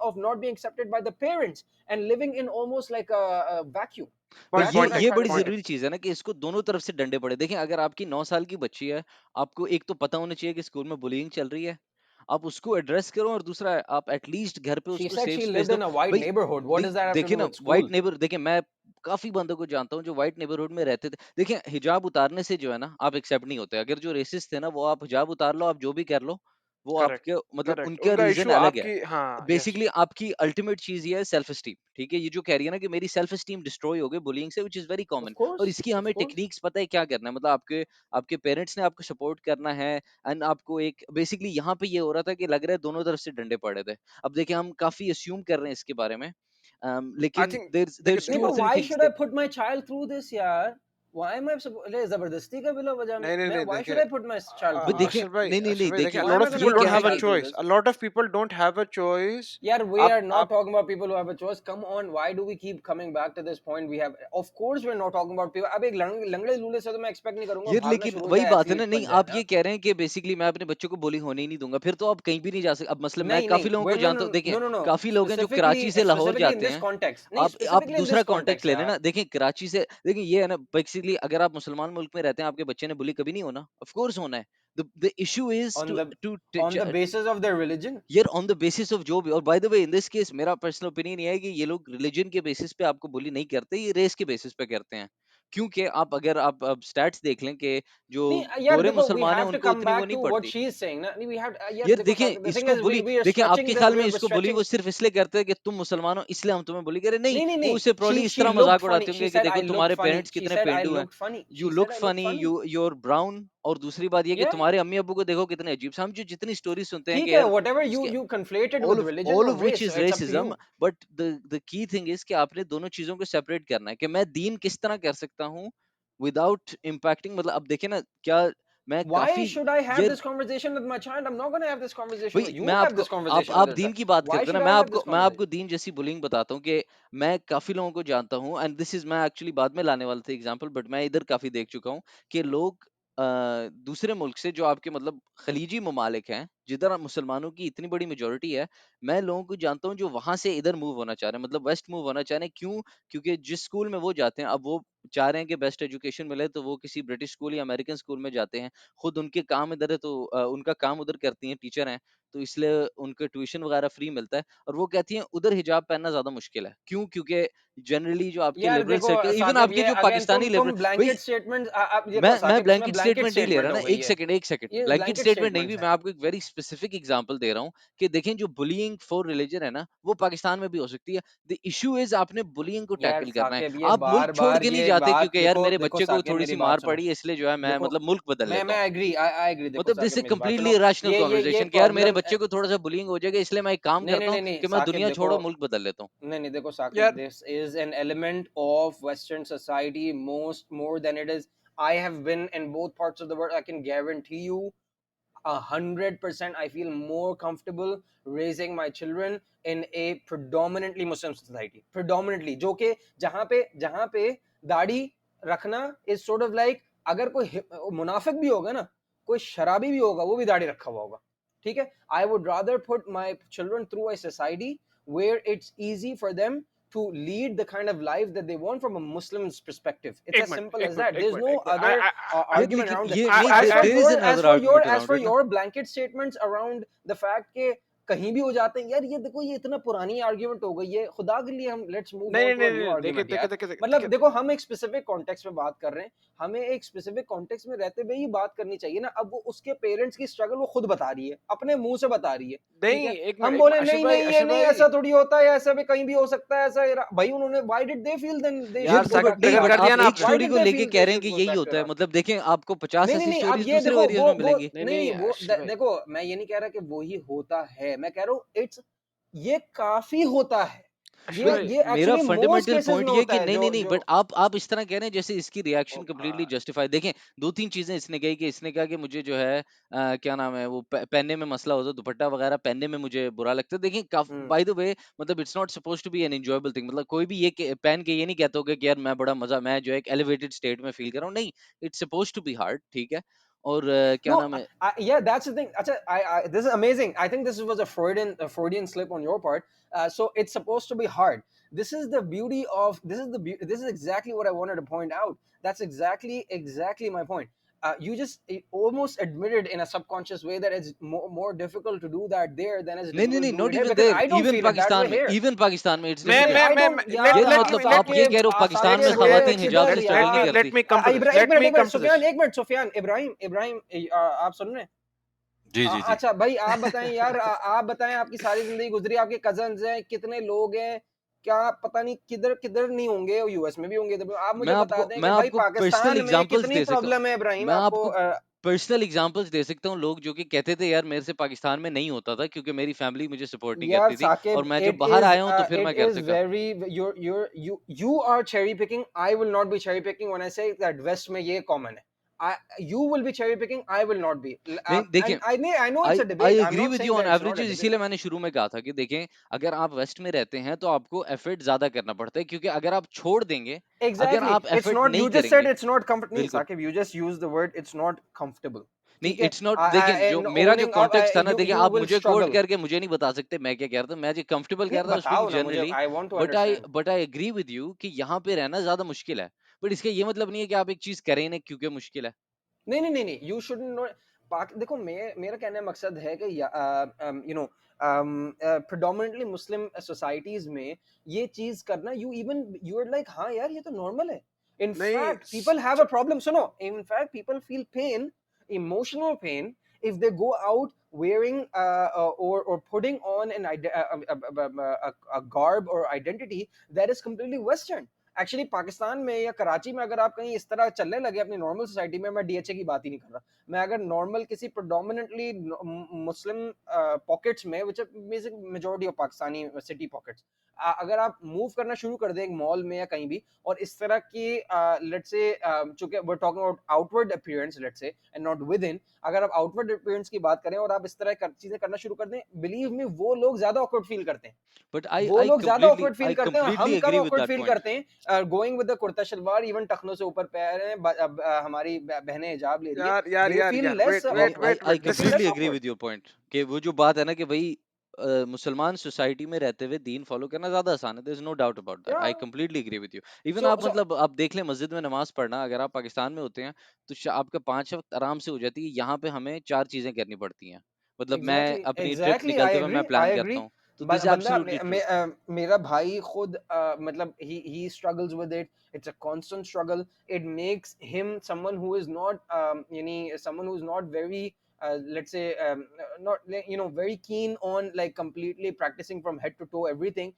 of not being accepted by the parents and living in almost like a vacuum. भाई That's ये what I'm ये trying बड़ी to say. जरूरी चीज है ना कि इसको दोनों तरफ से डंडे पड़े. देखें अगर आपकी 9 साल की बच्ची है, आपको एक तो पता होना चाहिए कि स्कूल में बुलिंग चल रही है, आप उसको एड्रेस करो, और दूसरा आप एटलीस्ट घर पे She उसको said safe she space lived दो. in a white भाई neighborhood. What नहीं does that have to देखिए do ना, with वाइट school? नेबर, देखिए मैं काफी बंदों को जानता हूँ जो वाइट नेबरहुड में रहते थे. देखिए हिजाब उतारने से जो है ना आप एक्सेप्ट नहीं होते. अगर जो रेसिस्ट थे ना, वो आप हिजाब उतार लो, आप जो भी कर लो, वो करेक्ट, आपके मतलब करेक्ट. उनका उनका रीजन इशू अलग है. आपकी, हाँ, यस, बेसिकली आपकी अल्टीमेट चीज ये है सेल्फ एस्टीम. ठीक है, ये जो कह रही है ना कि मेरी सेल्फ एस्टीम डिस्ट्रॉय हो गई बुलिंग से, which is very Of common. और course, इसकी of हमें course. टेक्निक्स पता है क्या करना है. मतलब आपके आपके पेरेंट्स ने आपको सपोर्ट करना है, एंड आपको एक बेसिकली यहाँ पे ये हो रहा था कि लग रहा है दोनों तरफ से डंडे पड़े थे. अब देखिए हम काफी अस्यूम कर रहे हैं इसके बारे में, आई लेकिन थिंक, there's नहीं, two or but three why things should I that put my child through this, यार? Why am I जबरदस्ती का बिला वजह में नहीं नहीं मैं? नहीं, Why should देखिए, I put my child through this? देखिए नहीं नहीं अशर नहीं भाई, देखिए, देखिए a Why lot am I of going ये to people put don't my कह have रहे a हैं child through choice. this? A lot of people don't have a choice. Yeah, we आप are not आप talking about people who have a choice. Come on, why do we keep coming back to this point? We have, of course, we're not talking about people. अब एक लंगड़े लूले से तो मैं expect नहीं करूंगा ये भागना लेकिन शुरू हो वही जाए, बात है ना. athlete नहीं बन जाए आप ना. ये कह रहे हैं कि बेसिकली मैं अपने बच्चों को बुलिंग होने ही नहीं दूंगा, फिर तो आप कहीं भी नहीं जा सकते. अब मसलन मैं नहीं काफी नहीं, लोगों को we're जानता हूँ. देखें no. काफी लोग हैं जो Specifically कराची से लाहौर specifically in जाते this हैं. context. नहीं, आप specifically in दूसरा this कॉन्टेक्ट context, ले लेना. यार. देखें कराची से, देखिए ये है ना बेसिकली, अगर आप मुसलमान मुल्क में रहते हैं, आपके बच्चे ने बुली कभी नहीं होना. ऑफ कोर्स होना है. the issue is On the to on the basis of their religion. यार ऑन द बेसिस ऑफ जो भी. और bye the way in this case मेरा पर्सनल ओपिनियन ये है कि ये लोग रिलीजन के बेसिस पे आपको बुली नहीं करते, ये रेस के बेसिस पे करते हैं. क्योंकि आप अगर आप अब स्टैट्स देख लें कि जो नहीं यार गोरे देखो, we मुसलमान हैं have to उनको come उतनी वो back नहीं to what पड़ती. she is saying ना. नहीं, we have यार यार देखो, देखिए the thing इसको is बुली, we are देखिए stretching आपके the ख्याल में we're इसको बुली वो stretching. सिर्फ इसलिए करते हैं कि तुम मुसलमान हो इसलिए हम तुम्हें बुली करें. नहीं, नहीं वो उसे प्रॉब्ली इस she तरह looked मजाक funny. उड़ाते She होंगे कि said I देखो looked तुम्हारे funny. पेरेंट्स She कितने said I पेंडू हैं, looked funny. You She look said I looked funny, funny. Your brown. और दूसरी बात ये कि Yeah, तुम्हारे अम्मी अब्बू को देखो कितने अजीब से. हम जो जितनी स्टोरी सुनते हैं ठीक कि है, यार whatever you उसके conflated all with of religion all or of which race, is it's up to racism. you. but the key thing is कि आपने दोनों चीजों को सेपरेट करना है कि मैं दीन किस तरह कर सकता हूँ विदाउट इम्पैक्टिंग. मतलब अब देखे ना क्या मैं Why काफी should I have ये this conversation with my child? I'm not going to have this conversation भाई with you. मैं Have आपको this conversation with आप your दीन child. की बात Why करते हो should ना, I have this मैं आपको conversation? दीन जैसी बुलिंग बताता हूँ कि मैं काफी लोगों को जानता हूँ. एंड दिस इज, मैं एक्चुअली बाद में लाने वाला था एग्जांपल, बट मैं इधर काफी देख चुका हूँ कि लोग दूसरे मुल्क से जो आपके मतलब खलीजी ममालिक हैं जिधर मुसलमानों की इतनी बड़ी मेजोरिटी है, मैं लोगों को जानता हूँ जो वहां से इधर मूव होना चाह रहे हैं, मतलब वेस्ट मूव होना चाह रहे हैं. क्यों? क्योंकि जिस स्कूल में वो जाते हैं, अब वो चाह रहे हैं कि बेस्ट एजुकेशन मिले, तो वो किसी ब्रिटिश स्कूल या अमेरिकन स्कूल में जाते हैं. खुद उनके काम इधर है, तो उनका काम उधर करती हैं, टीचर हैं, तो इसलिए उनको ट्यूशन वगैरह फ्री मिलता है. और वो कहती हैं उधर हिजाब पहनना ज्यादा मुश्किल है. क्यों? क्योंकि जनरली जो आपके यार लिबरल देखो सर्कल, इवन साकिब, आपके ये जो अगेन पाकिस्तानी तुम लिबरल, भाई ब्लैंकेट स्टेटमेंट, आप देखो मैं साकिब, इसमें ब्लैंकेट ब्लैंकेट स्टेटमेंट नहीं ले रहा स्टेटमेंट ना. हो गई एक है. सेकंड एक सेकंड, ये ब्लैंकेट ब्लैंकेट स्टेटमेंट नहीं भी. स्टेटमेंट्स मैं हैं. आपको एक वेरी स्पेसिफिक एग्जांपल दे रहा हूँ कि देखें जो बुलिंग फॉर रिलीजन है ना, वो पाकिस्तान में भी हो सकती है. द इशू इज आपने बुलिंग को यार टैकल करना है. साकिब, ये आप मुल्क बार छोड़ बार के नहीं ये जाते बात क्योंकि यार देखो मेरे देखो बच्चे को साकिब, थोड़ी मेरी सी मार बात सुनो. पड़ी है इसलिए जो है मैं देखो मतलब मुल्क बदल लेता मैं हूँ. Agree, I agree. देखो मतलब दिस साकिब, इज मेरी बात कम्प्लीटली सुनो. इरेशनल ये कॉन्वर्सेशन कि यार मेरे प्रॉब्लम, बच्चे को थोड़ा सा बुलिंग हो जाएगा इसलिए मैं एक काम नहीं नहीं करता हूँ नहीं नहीं कि मैं साकिब दुनिया देखो, छोड़ो मुल्क बदल लेता हूँ. नहीं नहीं देखो साकिब, यार, this is an element of Western society more than it is. I have been in both parts of the world. I can guarantee you 100% I feel more comfortable raising my children in a predominantly Muslim society. Predominantly, जो कि जहाँ पे दाढ़ी रखना is sort of like, अगर कोई मुनाफिक भी होगा ना, कोई शराबी भी होगा, वो भी दाढ़ी रखा हुआ होगा. ठीक है? I would rather put my children through a society where it's easy for them to lead the kind of life that they want from a Muslim's perspective. It's as simple as that. There's no other argument लेकिन around ये it. नहीं, there is another argument As for around it ना. your blanket statements around the fact कि कहीं भी हो जाते हैं यार। ये देखो ये इतना पुरानी आर्ग्यूमेंट हो गई है, खुदा के लिए हम लेट्स मूव नहीं ऑन नहीं टू अ नहीं न्यू नहीं, देखिए आर्ग्यूमेंट देखिए यार। देखिए देखिए मतलब देखिए, देखो हम एक स्पेसिफिक कॉन्टेक्स्ट में बात कर रहे हैं, हमें एक स्पेसिफिक कॉन्टेक्स्ट में रहते हुए ही बात करनी चाहिए ना। अब वो उसके पेरेंट्स की स्ट्रगल वो खुद बता रही है, अपने मुंह से बता रही है, ठीक नहीं है। एक हम मिनट बोले आशिफ नहीं भाई, नहीं ये आशिफ नहीं, भाई, ऐसा थोड़ी होता है, ऐसा भी कहीं भी हो सकता है, ऐसा भाई उन्होंने why did they feel then they यार should go but back to नहीं, ट्रिगर बट कर इराक? दिया आप ना एक आपने। व्हाई स्टोरी डिड को दे लेके फील कह दे रहे हैं शुड कि गो यही बैक टू होता है, इराक? मतलब देखें आपको 50 नहीं ऐसी नहीं, अब स्टोरीज ये दूसरे देखो एरियाज में मिलेंगी। नहीं नहीं नहीं वो आशिफ भाई, देखो मैं ये नहीं कह रहा कि वो ही होता है, मैं कह रहा हूँ इट्स ये काफी होता है। आशिफ नहीं, भाई, ये मेरा actually most fundamental cases point में ये है होता कि है नहीं नहीं जो नहीं, जो बट आप इस तरह कह रहे हैं जैसे इसकी ओ रिएक्शन कम्प्लीटली भाई, जस्टिफाई। देखें, दो तीन चीजें इसने कही कि इसने कहा कि मुझे जो है क्या नाम है वो पहनने में मसला होता है, दुपट्टा वगैरह पहनने में मुझे बुरा लगता है। देखिए, हम्म बाय द वे, मतलब it's not suppose to be an enjoyable thing. मतलब कोई भी पहन के ये नहीं कहता होगा कि यार मैं बड़ा मजा, मैं जो है एक एलिवेटेड स्टेट में फील कर रहा हूँ। नहीं, it's suppose to be hard, ठीक है। और क्या No, नाम है, yeah, that's the thing. This is amazing. I think this was a Freudian slip on your part. So it's supposed to be hard. This is the beauty of this is exactly what I wanted to point out. That's exactly my point. You just almost admitted in a subconscious way that it's more difficult to do that there than it's नहीं नहीं difficult नहीं, to do not it here, even because there, I don't feel it that way here. Even Pakistan में it's मैं नहीं difficult. मैं I मैं don't late यार ये लेट मी मतलब लेट आप मी ये कह रहे हो पाकिस्तान साकिब में लेट्स ये खवातीन हिजाब किधर से स्ट्रगल नहीं यार? करती। Me come to this, let me एक minute come to this. Sufiyan, एक मिनट सुफियान, इब्राहिम आप सुन रहे हैं? जी जी जी। अच्छा भाई आप बताएं यार, आप बताएं आपकी सारी जिंदगी गुजरी, आपके कजन्स हैं, कितने लोग हैं, क्या पता नहीं किधर किधर नहीं होंगे, यूएस में भी होंगे, इधर भी। आप मुझे बता दें मैं कि भाई आपको पर्सनल पाकिस्तान में एग्जांपल्स कितनी दे सकता हूँ। प्रॉब्लम है इब्राहिम मैं आपको आपको पर्सनल एग्जांपल्स दे सकता हूँ, लोग जो कि कहते थे यार मेरे से पाकिस्तान में नहीं होता था क्योंकि मेरी फैमिली मुझे सपोर्ट नहीं यार करती थी, और साकिब मैं जब बाहर आया हूँ तो फिर इट मैं कर इज सका। Very you are cherry picking. I will not be cherry picking when I say that west में ये कॉमन है. You will be cherry picking, I will not be. नहीं देखिए, And I know it's I a I debate. I'm agree not with you saying on that it's not a averages, debate. इसीलिए मैंने शुरू में कहा था कि देखें, अगर आप वेस्ट में रहते हैं तो आपको एफर्ट ज्यादा करना पड़ता है, क्योंकि अगर आप छोड़ देंगे, अगर Exactly. आप It's एफर्ट not, नहीं you just said करेंगे, it's not comfort. नहीं, बिल्कुल Saqib, you just used the word it's not comfortable. नहीं, ठीक है? It's not. देखिए, जो And मेरा जो owning up, कॉन्टेक्स्ट था ना, देखिए you आप will मुझे कोट struggle. करके मुझे नहीं बता सकते मैं क्या कह रहा था, मैं जो कंफर्टेबल कह नहीं रहा था स्पीकिंग बताओ ना मुझे, generally. I want to but I understand. But I agree with you कि यहाँ पे रहना ज्यादा मुश्किल है, बट इसका ये मतलब नहीं है कि आप एक चीज करें ना क्योंकि मुश्किल है। नहीं नहीं नहीं नहीं, you shouldn't know. देखो मेरा कहने का मकसद है कि you know predominantly Muslim societies में ये चीज करना, you are like हाँ यार ये तो normal है. In नहीं fact, people have a problem. सुनो, in fact, people feel pain, emotional pain, if they go out wearing or putting on a garb or identity that is completely Western. Actually Pakistan में या कराची में अगर आप कहीं इस तरह चलने लगे अपनी नॉर्मल सोसाइटी में, मैं डीएचए की बात ही नहीं कर रहा, मैं अगर नॉर्मल किसी प्रोडोमिनेटली मुस्लिम पॉकेट्स में, which majority of Pakistani city pockets, अगर आप मूव करना शुरू कर दें एक मॉल में या कहीं भी, और इस तरह की लेट्स से, चूंकि we are talking about outward appearance let's say and not within, अगर आप आउटवर्ड अपीयरेंस की बात करें और आप इस तरह चीजें करना शुरू कर दें, बिलीव मी वो लोग ज्यादा ऑकवर्ड फील करते हैं, बट वो लोग ज्यादा ऑकवर्ड फील आई करते हैं, और कंप्लीटली हम कब agree with awkward that feel point. करते हैं going with the kurta shalwar, even टखनों से ऊपर पैर हैं, हमारी बहनें हिजाब ले रही है, यार यार दे यार फील यार, लेस, वेट नहीं, wait I wait I wait, they this feel is completely less agree awkward. With your point कि वो जो बात है ना कि भाई मुसलमान सोसाइटी में रहते हुए दीन फॉलो करना ज्यादा आसान है, there is no doubt about that, या I completely agree with you. Even so आप मतलब आप देख लें मस्जिद में नमाज पढ़ना, अगर आप पाकिस्तान में होते हैं तो आपका 5 वक्त आराम से हो जाती है, यहाँ पे हमें 4 चीजें करनी पड़ती हैं। मतलब मैं अपनी ट्रिप एग्जैक्टली निकलते आई हुए मैं एग्री, प्लान करता हूँ, तो दिस बंदा एब्सोल्युटली ट्रू। मेरा भाई खुद मतलब he struggles with it. It's a constant struggle. It makes him someone who is not yani someone who is not very let's say not very keen on like completely practicing from head to toe everything.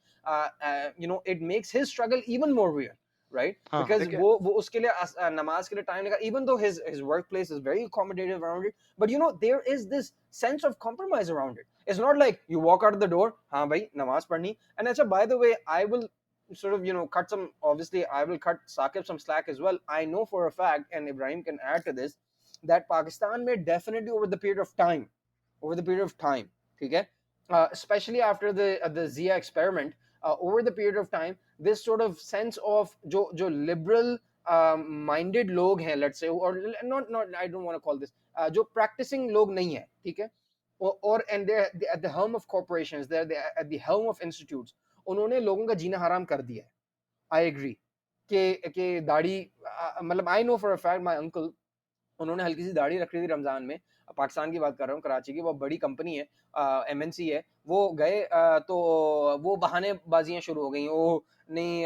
It makes his struggle even more real, right? हाँ हाँ Because देखिए, वो उसके लिए नमाज के लिए time लगा, even though his workplace is very accommodative around it, but there is this sense of compromise around it. It's not like you walk out of the door, हाँ भाई नमाज पढ़नी. And अच्छा, by the way, I will sort of cut some, obviously I will cut Saqib some slack as well. I know for a fact, and Ibrahim can add to this, that Pakistan may definitely over the period of time, ठीक है, especially after the Zia experiment, over the period of time, this sort of sense of जो liberal minded लोग हैं, let's say, or not I don't want to call this जो practicing लोग नहीं है, ठीक है, और and they're at the helm of corporations, they're at the helm of institutes, उन्होंने लोगों का जीना हराम कर दिया है. I agree कि दाढ़ी, मतलब I know for a fact my uncle, उन्होंने हल्की सी दाढ़ी रख ली थी रमजान में, पाकिस्तान की बात कर रहा हूँ, कराची की, वो बड़ी कंपनी है, एमएनसी है, वो गए तो वो बहानेबाजियां शुरू हो गई, ओ नहीं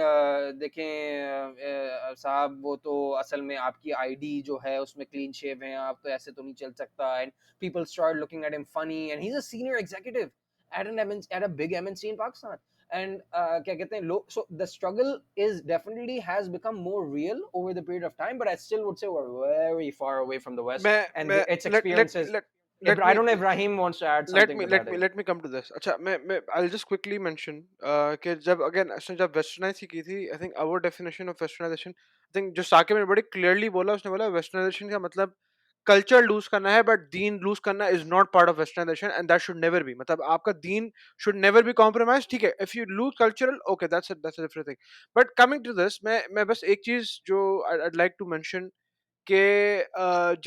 देखें साहब वो तो असल में आपकी आईडी जो है उसमें क्लीन शेव है, आप तो ऐसे तो नहीं चल सकता, and people start looking at him funny, and he is a senior executive at a big MNC in Pakistan. And क्या कहते हैं लोग, so the struggle is definitely has become more real over the period of time, but I still would say we're very far away from the West and मैं its let experiences. let I me don't know if Rahim wants to add let something me to let that. me let me come to this. अच्छा मैं I'll just quickly mention कि जब again उसने जब westernise की थी, I think our definition of westernization, I think जो साकिब ने बड़ी clearly बोला, उसने बोला westernization का मतलब कल्चर लूज करना है, बट दीन लूज करना is not part of westernization, and that should never be, मतलब आपका दीन शुड नेवर बी कॉम्प्रोमाइज, ठीक है, if you lose cultural, okay, that's a different thing. But coming to this, मैं बस एक चीज जो आई लाइक टू मेंशन कि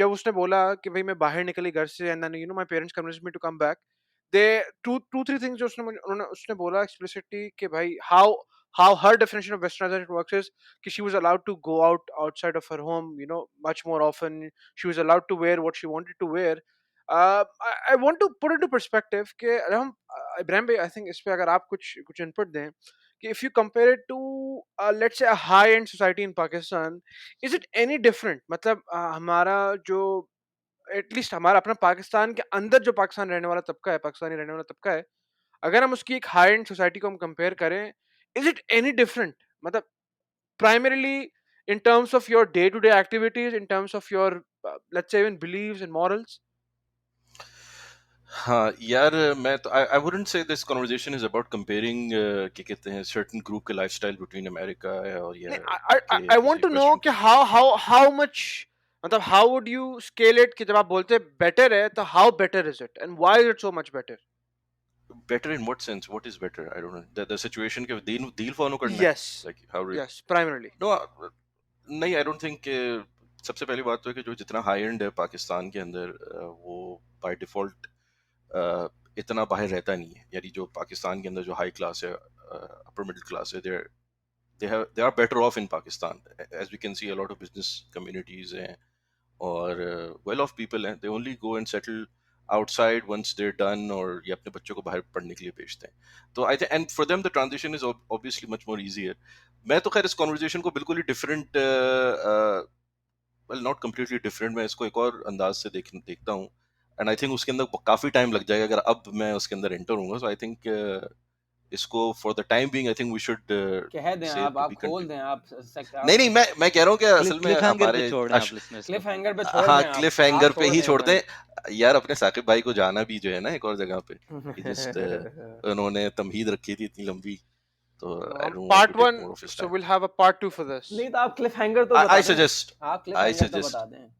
जब उसने बोला कि भाई मैं बाहर निकली घर से and then you know my parents convinced me to come back, they two three things जो उसने बोला एक्सप्लिसिटली कि भाई how her definition of westernization works is कि she was allowed to go outside of her home, you know, much more often. She was allowed to wear what she wanted to wear. I want to put into perspective कि हम इब्राहिम भाई, I think इस पे अगर आप कुछ input दें कि if you compare it to let's say a high end society in Pakistan, is it any different? मतलब हमारा जो एटलीस्ट हमारा अपना पाकिस्तान के अंदर जो पाकिस्तान रहने वाला तबका है, पाकिस्तानी रहने वाला तबका है, अगर हम उसकी एक हाई एंड सोसाइटी को हम कंपेयर करें, इज इट एनी डिफरेंट? मतलब primarily in terms of your day to day activities, in terms of your let's say even beliefs and morals. हाँ यार, मैं तो I wouldn't say this conversation is about comparing क्या कहते हैं certain group के lifestyle between America और या नहीं, I UK want किसी to know Western कि country. how much, मतलब how would you scale it कि जब आप बोलते हैं better है तो how better is it and why is it so much better? Better in what sense? What is better? I don't know. The situation के deal follow करना है, Yes, like how real? yes, primarily. No, नहीं, I don't think सबसे पहली बात तो है कि जो जितना हाई एंड है पाकिस्तान के अंदर वो बाय डिफॉल्ट इतना बाहर रहता नहीं है. यानी जो पाकिस्तान के अंदर जो हाई क्लास है, अपर मिडिल क्लास है, they are better off in Pakistan. As we can see, a lot of business communities हैं और well off people हैं. They only go and settle outside once they're done, और ये अपने बच्चों को बाहर पढ़ने के लिए भेजते हैं. तो I think, and for them the transition is obviously much more easier. मैं तो खैर इस कॉन्वर्जेशन को बिल्कुल ही different, well not completely different, मैं इसको एक और अंदाज से देखता हूँ, एंड आई थिंक उसके अंदर काफी टाइम लग जाएगा अगर अब मैं उसके अंदर एंटर होऊंगा. सो आई थिंक इसको for the time being I think we should कह दें से टू आप बी खोल दें, आप नहीं नहीं, मैं कह रहा हूँ कि असल में क्लिफ हैंगर पे हमारे छोड़ दें आप लिसनर्स को. क्लिफ हैंगर पे छोड़ हाँ, दें, क्लिफ आप हैंगर पे छोड़ ही दें छोड़ते भाई. हैं यार. अपने साकिब भाई को जाना भी जो है ना एक और जगह पे, कि जस्ट उन्होंने तमहीद रखी थी इतनी लंबी, तो I don't want Part to take 1, more of his so time. we'll have a part 2 for this. नहीं तो आप क्लिफ हैंगर तो बता आई दें, सजेस्ट आप क्लिफ आई हैंगर तो सजेस्ट बता दें.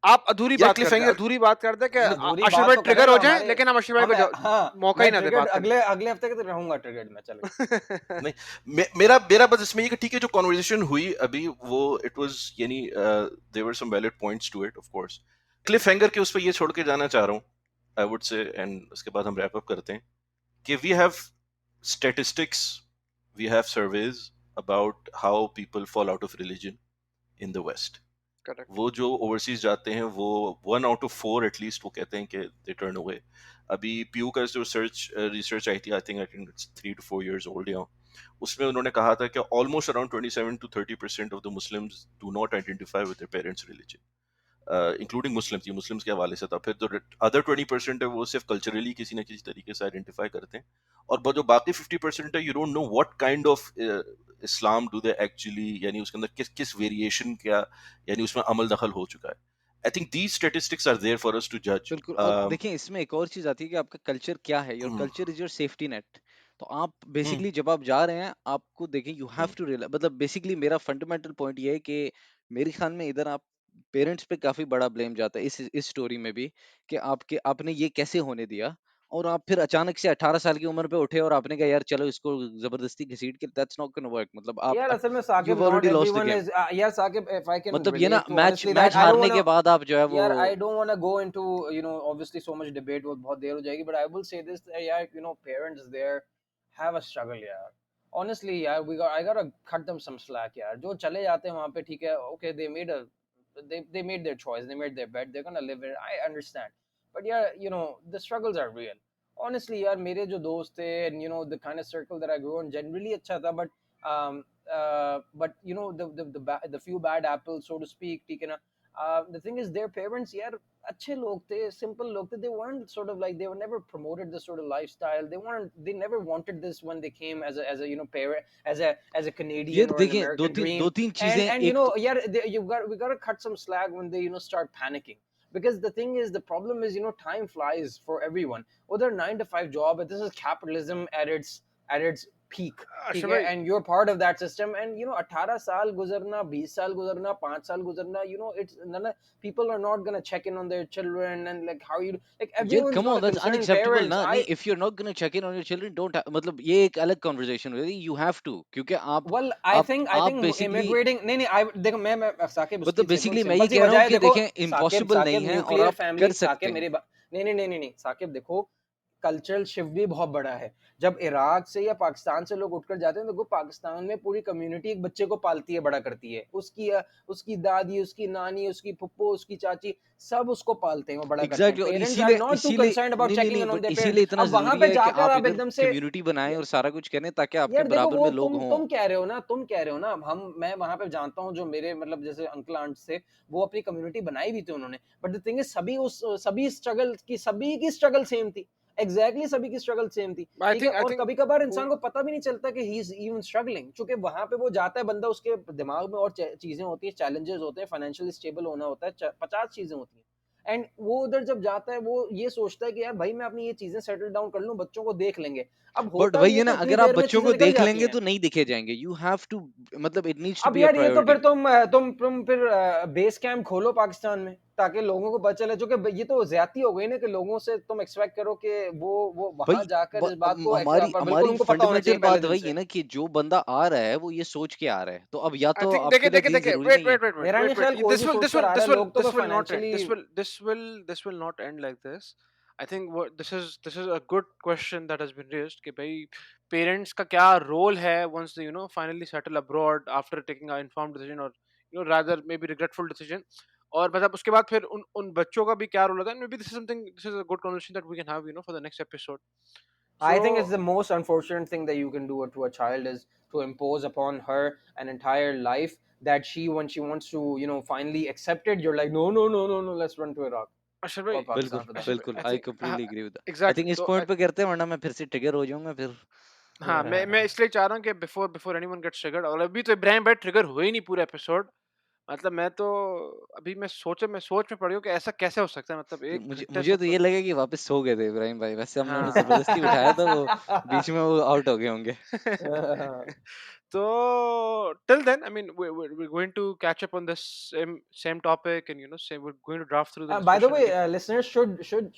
आप अधूरी यार बात क्लिफ करते हैं, हैंगर, अधूरी बात करते हैं कि अधूरी अशरफ बात भाई तो करें ट्रिगर ना हो जाएं, हमारे. लेकिन हम अशरफ भाई हम को हाँ, मौका ही मैं ना दे ट्रिगर्ड बात करने अगले हफ्ते के तो रहूंगा ट्रिगर्ड में, चलो. का. नहीं मेरा बस इसमें ये कि ठीक है, जो कॉन्वर्जेशन हुई अभी वो इट वाज, यानी there were some valid points to it of course. Cliff hanger के उस पे ये छोड़ के जाना चाह रहा हूँ, आई वुड से, एंड उसके बाद हम रैप अप करते हैं कि we have statistics, we have surveys about how people fall out of religion in the west. Correct. वो जो ओवरसीज जाते हैं वो 1 out of 4 एटलीस्ट वो कहते हैं कि दे टर्न अवे. अभी पीयू का जो रिसर्च आई थी, I think it's 3 to 4 years old now, उसमें उन्होंने कहा था कि almost around 27 to 30% of the Muslims do not identify with their parents religion, including Muslims. ये मुस्लिम्स के हवाले से था. फिर जो अदर 20% है वो सिर्फ कल्चरली किसी न किसी तरीके से आइडेंटिफाई करते हैं, और वो जो बाकी 50% है, you don't know what kind of Islam do they actually, यानी उसके अंदर किस किस वेरिएशन क्या, यानी उसमें अमल दखल हो चुका है. I think these statistics are there for us to जज. बिल्कुल. और देखिए इसमें एक और चीज आती है कि आपका कल्चर क्या है. Your culture is your safety net. तो आप बेसिकली जब आप जा रहे हैं आपको देखें यू हैव टू रियलाइज, मतलब बेसिकली मेरा फंडामेंटल पॉइंट ये है कि मेरे ख्याल में इधर आप पेरेंट्स पे काफी बड़ा ब्लेम जाता है इस स्टोरी में भी, कि आपने ये कैसे होने दिया, और आप फिर अचानक से 18 साल की उम्र पे उठे और आपने कहा यार चलो इसको जबरदस्ती घसीट के, दैट्स नॉट गोना वर्क. मतलब यार आप असल में you Saqib, not already lost the everyone game. Is, यार साकिब, इफ आई कैन मतलब ये ना relate to match honestly match that, I don't हारने वांट के बाद आप जो है वो यार I don't want to go into you know obviously so much debate, वो बहुत देर हो जाएगी, but I will say this यार, you know parents there have a struggle यार. ऑनेस्टली यार, I got to cut them some slack यार. जो चले जाते हैं वहां पे ठीक है, okay they made a they made their choice, they made their bed, they're gonna live it. I understand, but yeah, you know, the struggles are real. Honestly, यार मेरे जो दोस्त थे, and you know the kind of circle that I grew in generally अच्छा था, um but you know the few bad apples, so to speak, ठीक है ना. The thing is, their parents यार अच्छे लोग थे, simple लोग थे. They weren't sort of like, they were never promoted this sort of lifestyle. They never wanted this when they came as a you know parent, as a Canadian यार or an देखें American दो dream. तीन And चीजें you एक know तो yeah, we got to cut some slack when they, you know, start panicking, because the thing is, the problem is, you know, time flies for everyone. Whether 9 to 5 job, this is capitalism at its peak, ठीक अच्छा है, भाई, and you're part of that system. And you know 18 साल गुजरना, 20 साल गुजरना, 5 साल गुजरना, you know, it's none, people are not going to check in on their children, and like how you, like यार everyone's come going on, to that's concern unacceptable parents. ना. I नहीं, if you're not gonna check in on your children, don't मतलब ये एक अलग conversation हुई. you have to, क्योंकि well I आप think basically immigrating, नहीं नहीं, I देखो मैं साकिब, उसकी मतलब सिंपल बेसिकली मैं ये सिंपल सी कह रहा वजह हूँ है, कि देखो. देखें साकिब इम्पॉसिबल नहीं साकिब है और न्यूक्लियर आप कर फैमिली, सकते साकिब हैं. नहीं नहीं नहीं नहीं नहीं, साकिब देखो, कल्चरल शिफ्ट भी बहुत बड़ा है. जब इराक से या पाकिस्तान से लोग उठकर जाते हैं, तो देखो पाकिस्तान में पूरी कम्युनिटी एक बच्चे को पालती है, बड़ा करती है. उसकी दादी, उसकी नानी, उसकी फुप्पो, उसकी चाची, सब उसको पालते हैं, वो बड़ा करते हैं. एग्जैक्टली, और पेरेंट्स आर इसीलिए नॉट टू इसीलिए कंसर्न्ड अबाउट नहीं नहीं चेकिंग नहीं, in on but their parents. इसीलिए इतना अब वहां जरूरी पे है कि जाकर आप आप इधर एकदम से, कम्युनिटी बनाएं और सारा कुछ करें ताकि आपके यार देखो, बराबर वो में लोग हों. तुम कह रहे हो ना, तुम कह रहे हो ना, मैं वहां पे जानता हूँ, जो मेरे मतलब जैसे अंकल आंट थे, वो अपनी कम्युनिटी बनाई भी थी उन्होंने. बट द थिंग इज, सभी की स्ट्रगल सेम थी. एग्जैक्टली सभी की स्ट्रगल सेम थी, ठीक है. आई और थिंक कभी कभार इंसान को पता भी नहीं चलता कि ही इज इवन स्ट्रगलिंग, क्योंकि वहां पे वो जाता है बंदा, उसके दिमाग में और चीजें होती है, चैलेंजेस होते हैं, फाइनेंशियली स्टेबल होना होता है, 50 चीजें होती हैं. एंड वो उधर जब जाता है, वो ये सोचता है कि यार भाई, मैं अपनी ये चीजें सेटल डाउन कर लूं, बच्चों को देख लेंगे. अब बट होता वही भी है है ना, तो इतनी अगर आप देर में बच्चों चीजें को निकल देख जाती लेंगे हैं. तो नहीं दिखे जाएंगे. यू हैव टू, मतलब इट नीड्स टू अब बी अ यार ये तो फिर प्रायोरिटी. तुम फिर बेस कैंप खोलो पाकिस्तान में, ताकि लोगों को पता चले. जो कि ये तो ज्यादती हो गई ना, कि लोगों से तुम एक्सपेक्ट करो कि वो भाई वहां जाकर इस बात को हमारी बिल्कुल हमारी उनको पता होना फंडामेंटल चाहिए पहले बात दिन वही है से. ना कि जो बंदा आ रहा है वो ये सोच के आ रहा है, तो अब या आई तो थिंक, आपके देखे लिए देखे दीन देखे, जरूरी वेट नहीं है. वेट वेट वेट मेरा नहीं वेट ख्याल वेट, कोई भी सोच कर आ रहा है, लोग तो बस financially. this will not end like this. I think what this is a good question that has been raised कि भाई parents का क्या role है once they, you know, finally settle abroad after taking an informed decision, or you know, rather maybe regretful decision. और मतलब उसके बाद फिर उन बच्चों का भी क्या रोल होता है. Maybe this is a good conversation that we can have, you know, for the next episode. I think it's So the most unfortunate thing that you can do to a child, is to impose upon her an entire life that she, when she wants to, you know, finally accept it, you're like, no, no, no, no, no, let's run to Iraq Ashar or भाई, बिल्कुल Pakistan for that Ashar matter. बिल्कुल, भाई, I completely agree with that. I exactly. Think इस तो point पे करते हैं, वरना मैं फिर से ट्रिगर हो जाऊंगा फिर. हाँ, मैं इसलिए चाह रहा हूँ कि बिफोर एनीवन गेट्स ट्रिगर्ड, और अभी तो इब्राहिम भाई ट्रिगर हुए ही नहीं पूरा एपिसोड. मतलब मैं तो अभी मैं सोच में पड़ गया हूँ कि ऐसा कैसे हो सकता है, मतलब कि 1 मुझे घंटे से मुझे तो ऊपर. ये लगे कि वापस सो गए थे इब्राहिम भाई. वैसे हमने उन्हें हाँ. जबरदस्ती उठाया था, वो बीच में वो आउट हो गए होंगे. So till then, I mean, we're going to catch up on this same topic, and you know, say we're going to draft through the By the discussion way, again. listeners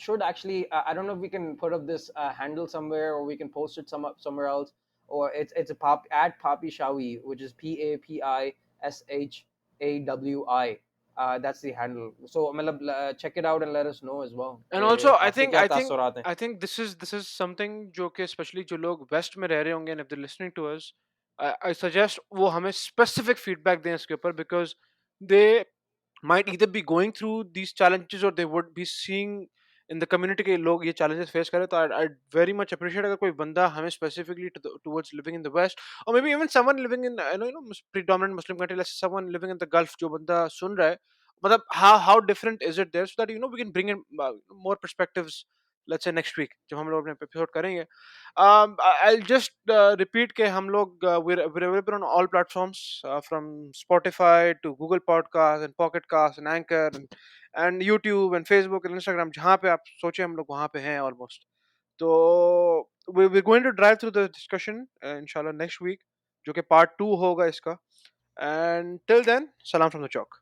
should actually. I don't know if we can put up this handle somewhere, or we can post it somewhere else. Or it's a pop at Papi Shawi, which is PAPISHAWI. That's the handle. So मतलब, check it out and let us know as well. And कि also, आपके क्या तासुरात हैं. I think this is something जो कि especially जो लोग west में रह रहे होंगे, and if they're listening to us, I suggest वो हमें specific feedback दें इसके ऊपर, because they might either be going through these challenges, or they would be seeing in the community के लोग ये challenges face करें. तो I'd very much appreciate अगर कोई बंदा हमें specifically towards living in the west, or maybe even someone living in, predominant Muslim country, let's say someone living in the Gulf, जो बंदा सुन रहा है, मतलब how different is it there, so that you know we can bring in more perspectives, let's say next week जब हम लोग अपने episode करेंगे. I'll just repeat के हम लोग we're available on all platforms, from Spotify to Google Podcast and Pocket Cast and Anchor, and YouTube and Facebook and Instagram, जहाँ पे आप सोचे हम लोग वहाँ पे हैं almost. तो we're going to drive through the discussion inshallah next week, जो कि part 2 होगा इसका. And till then, salam from the chalk.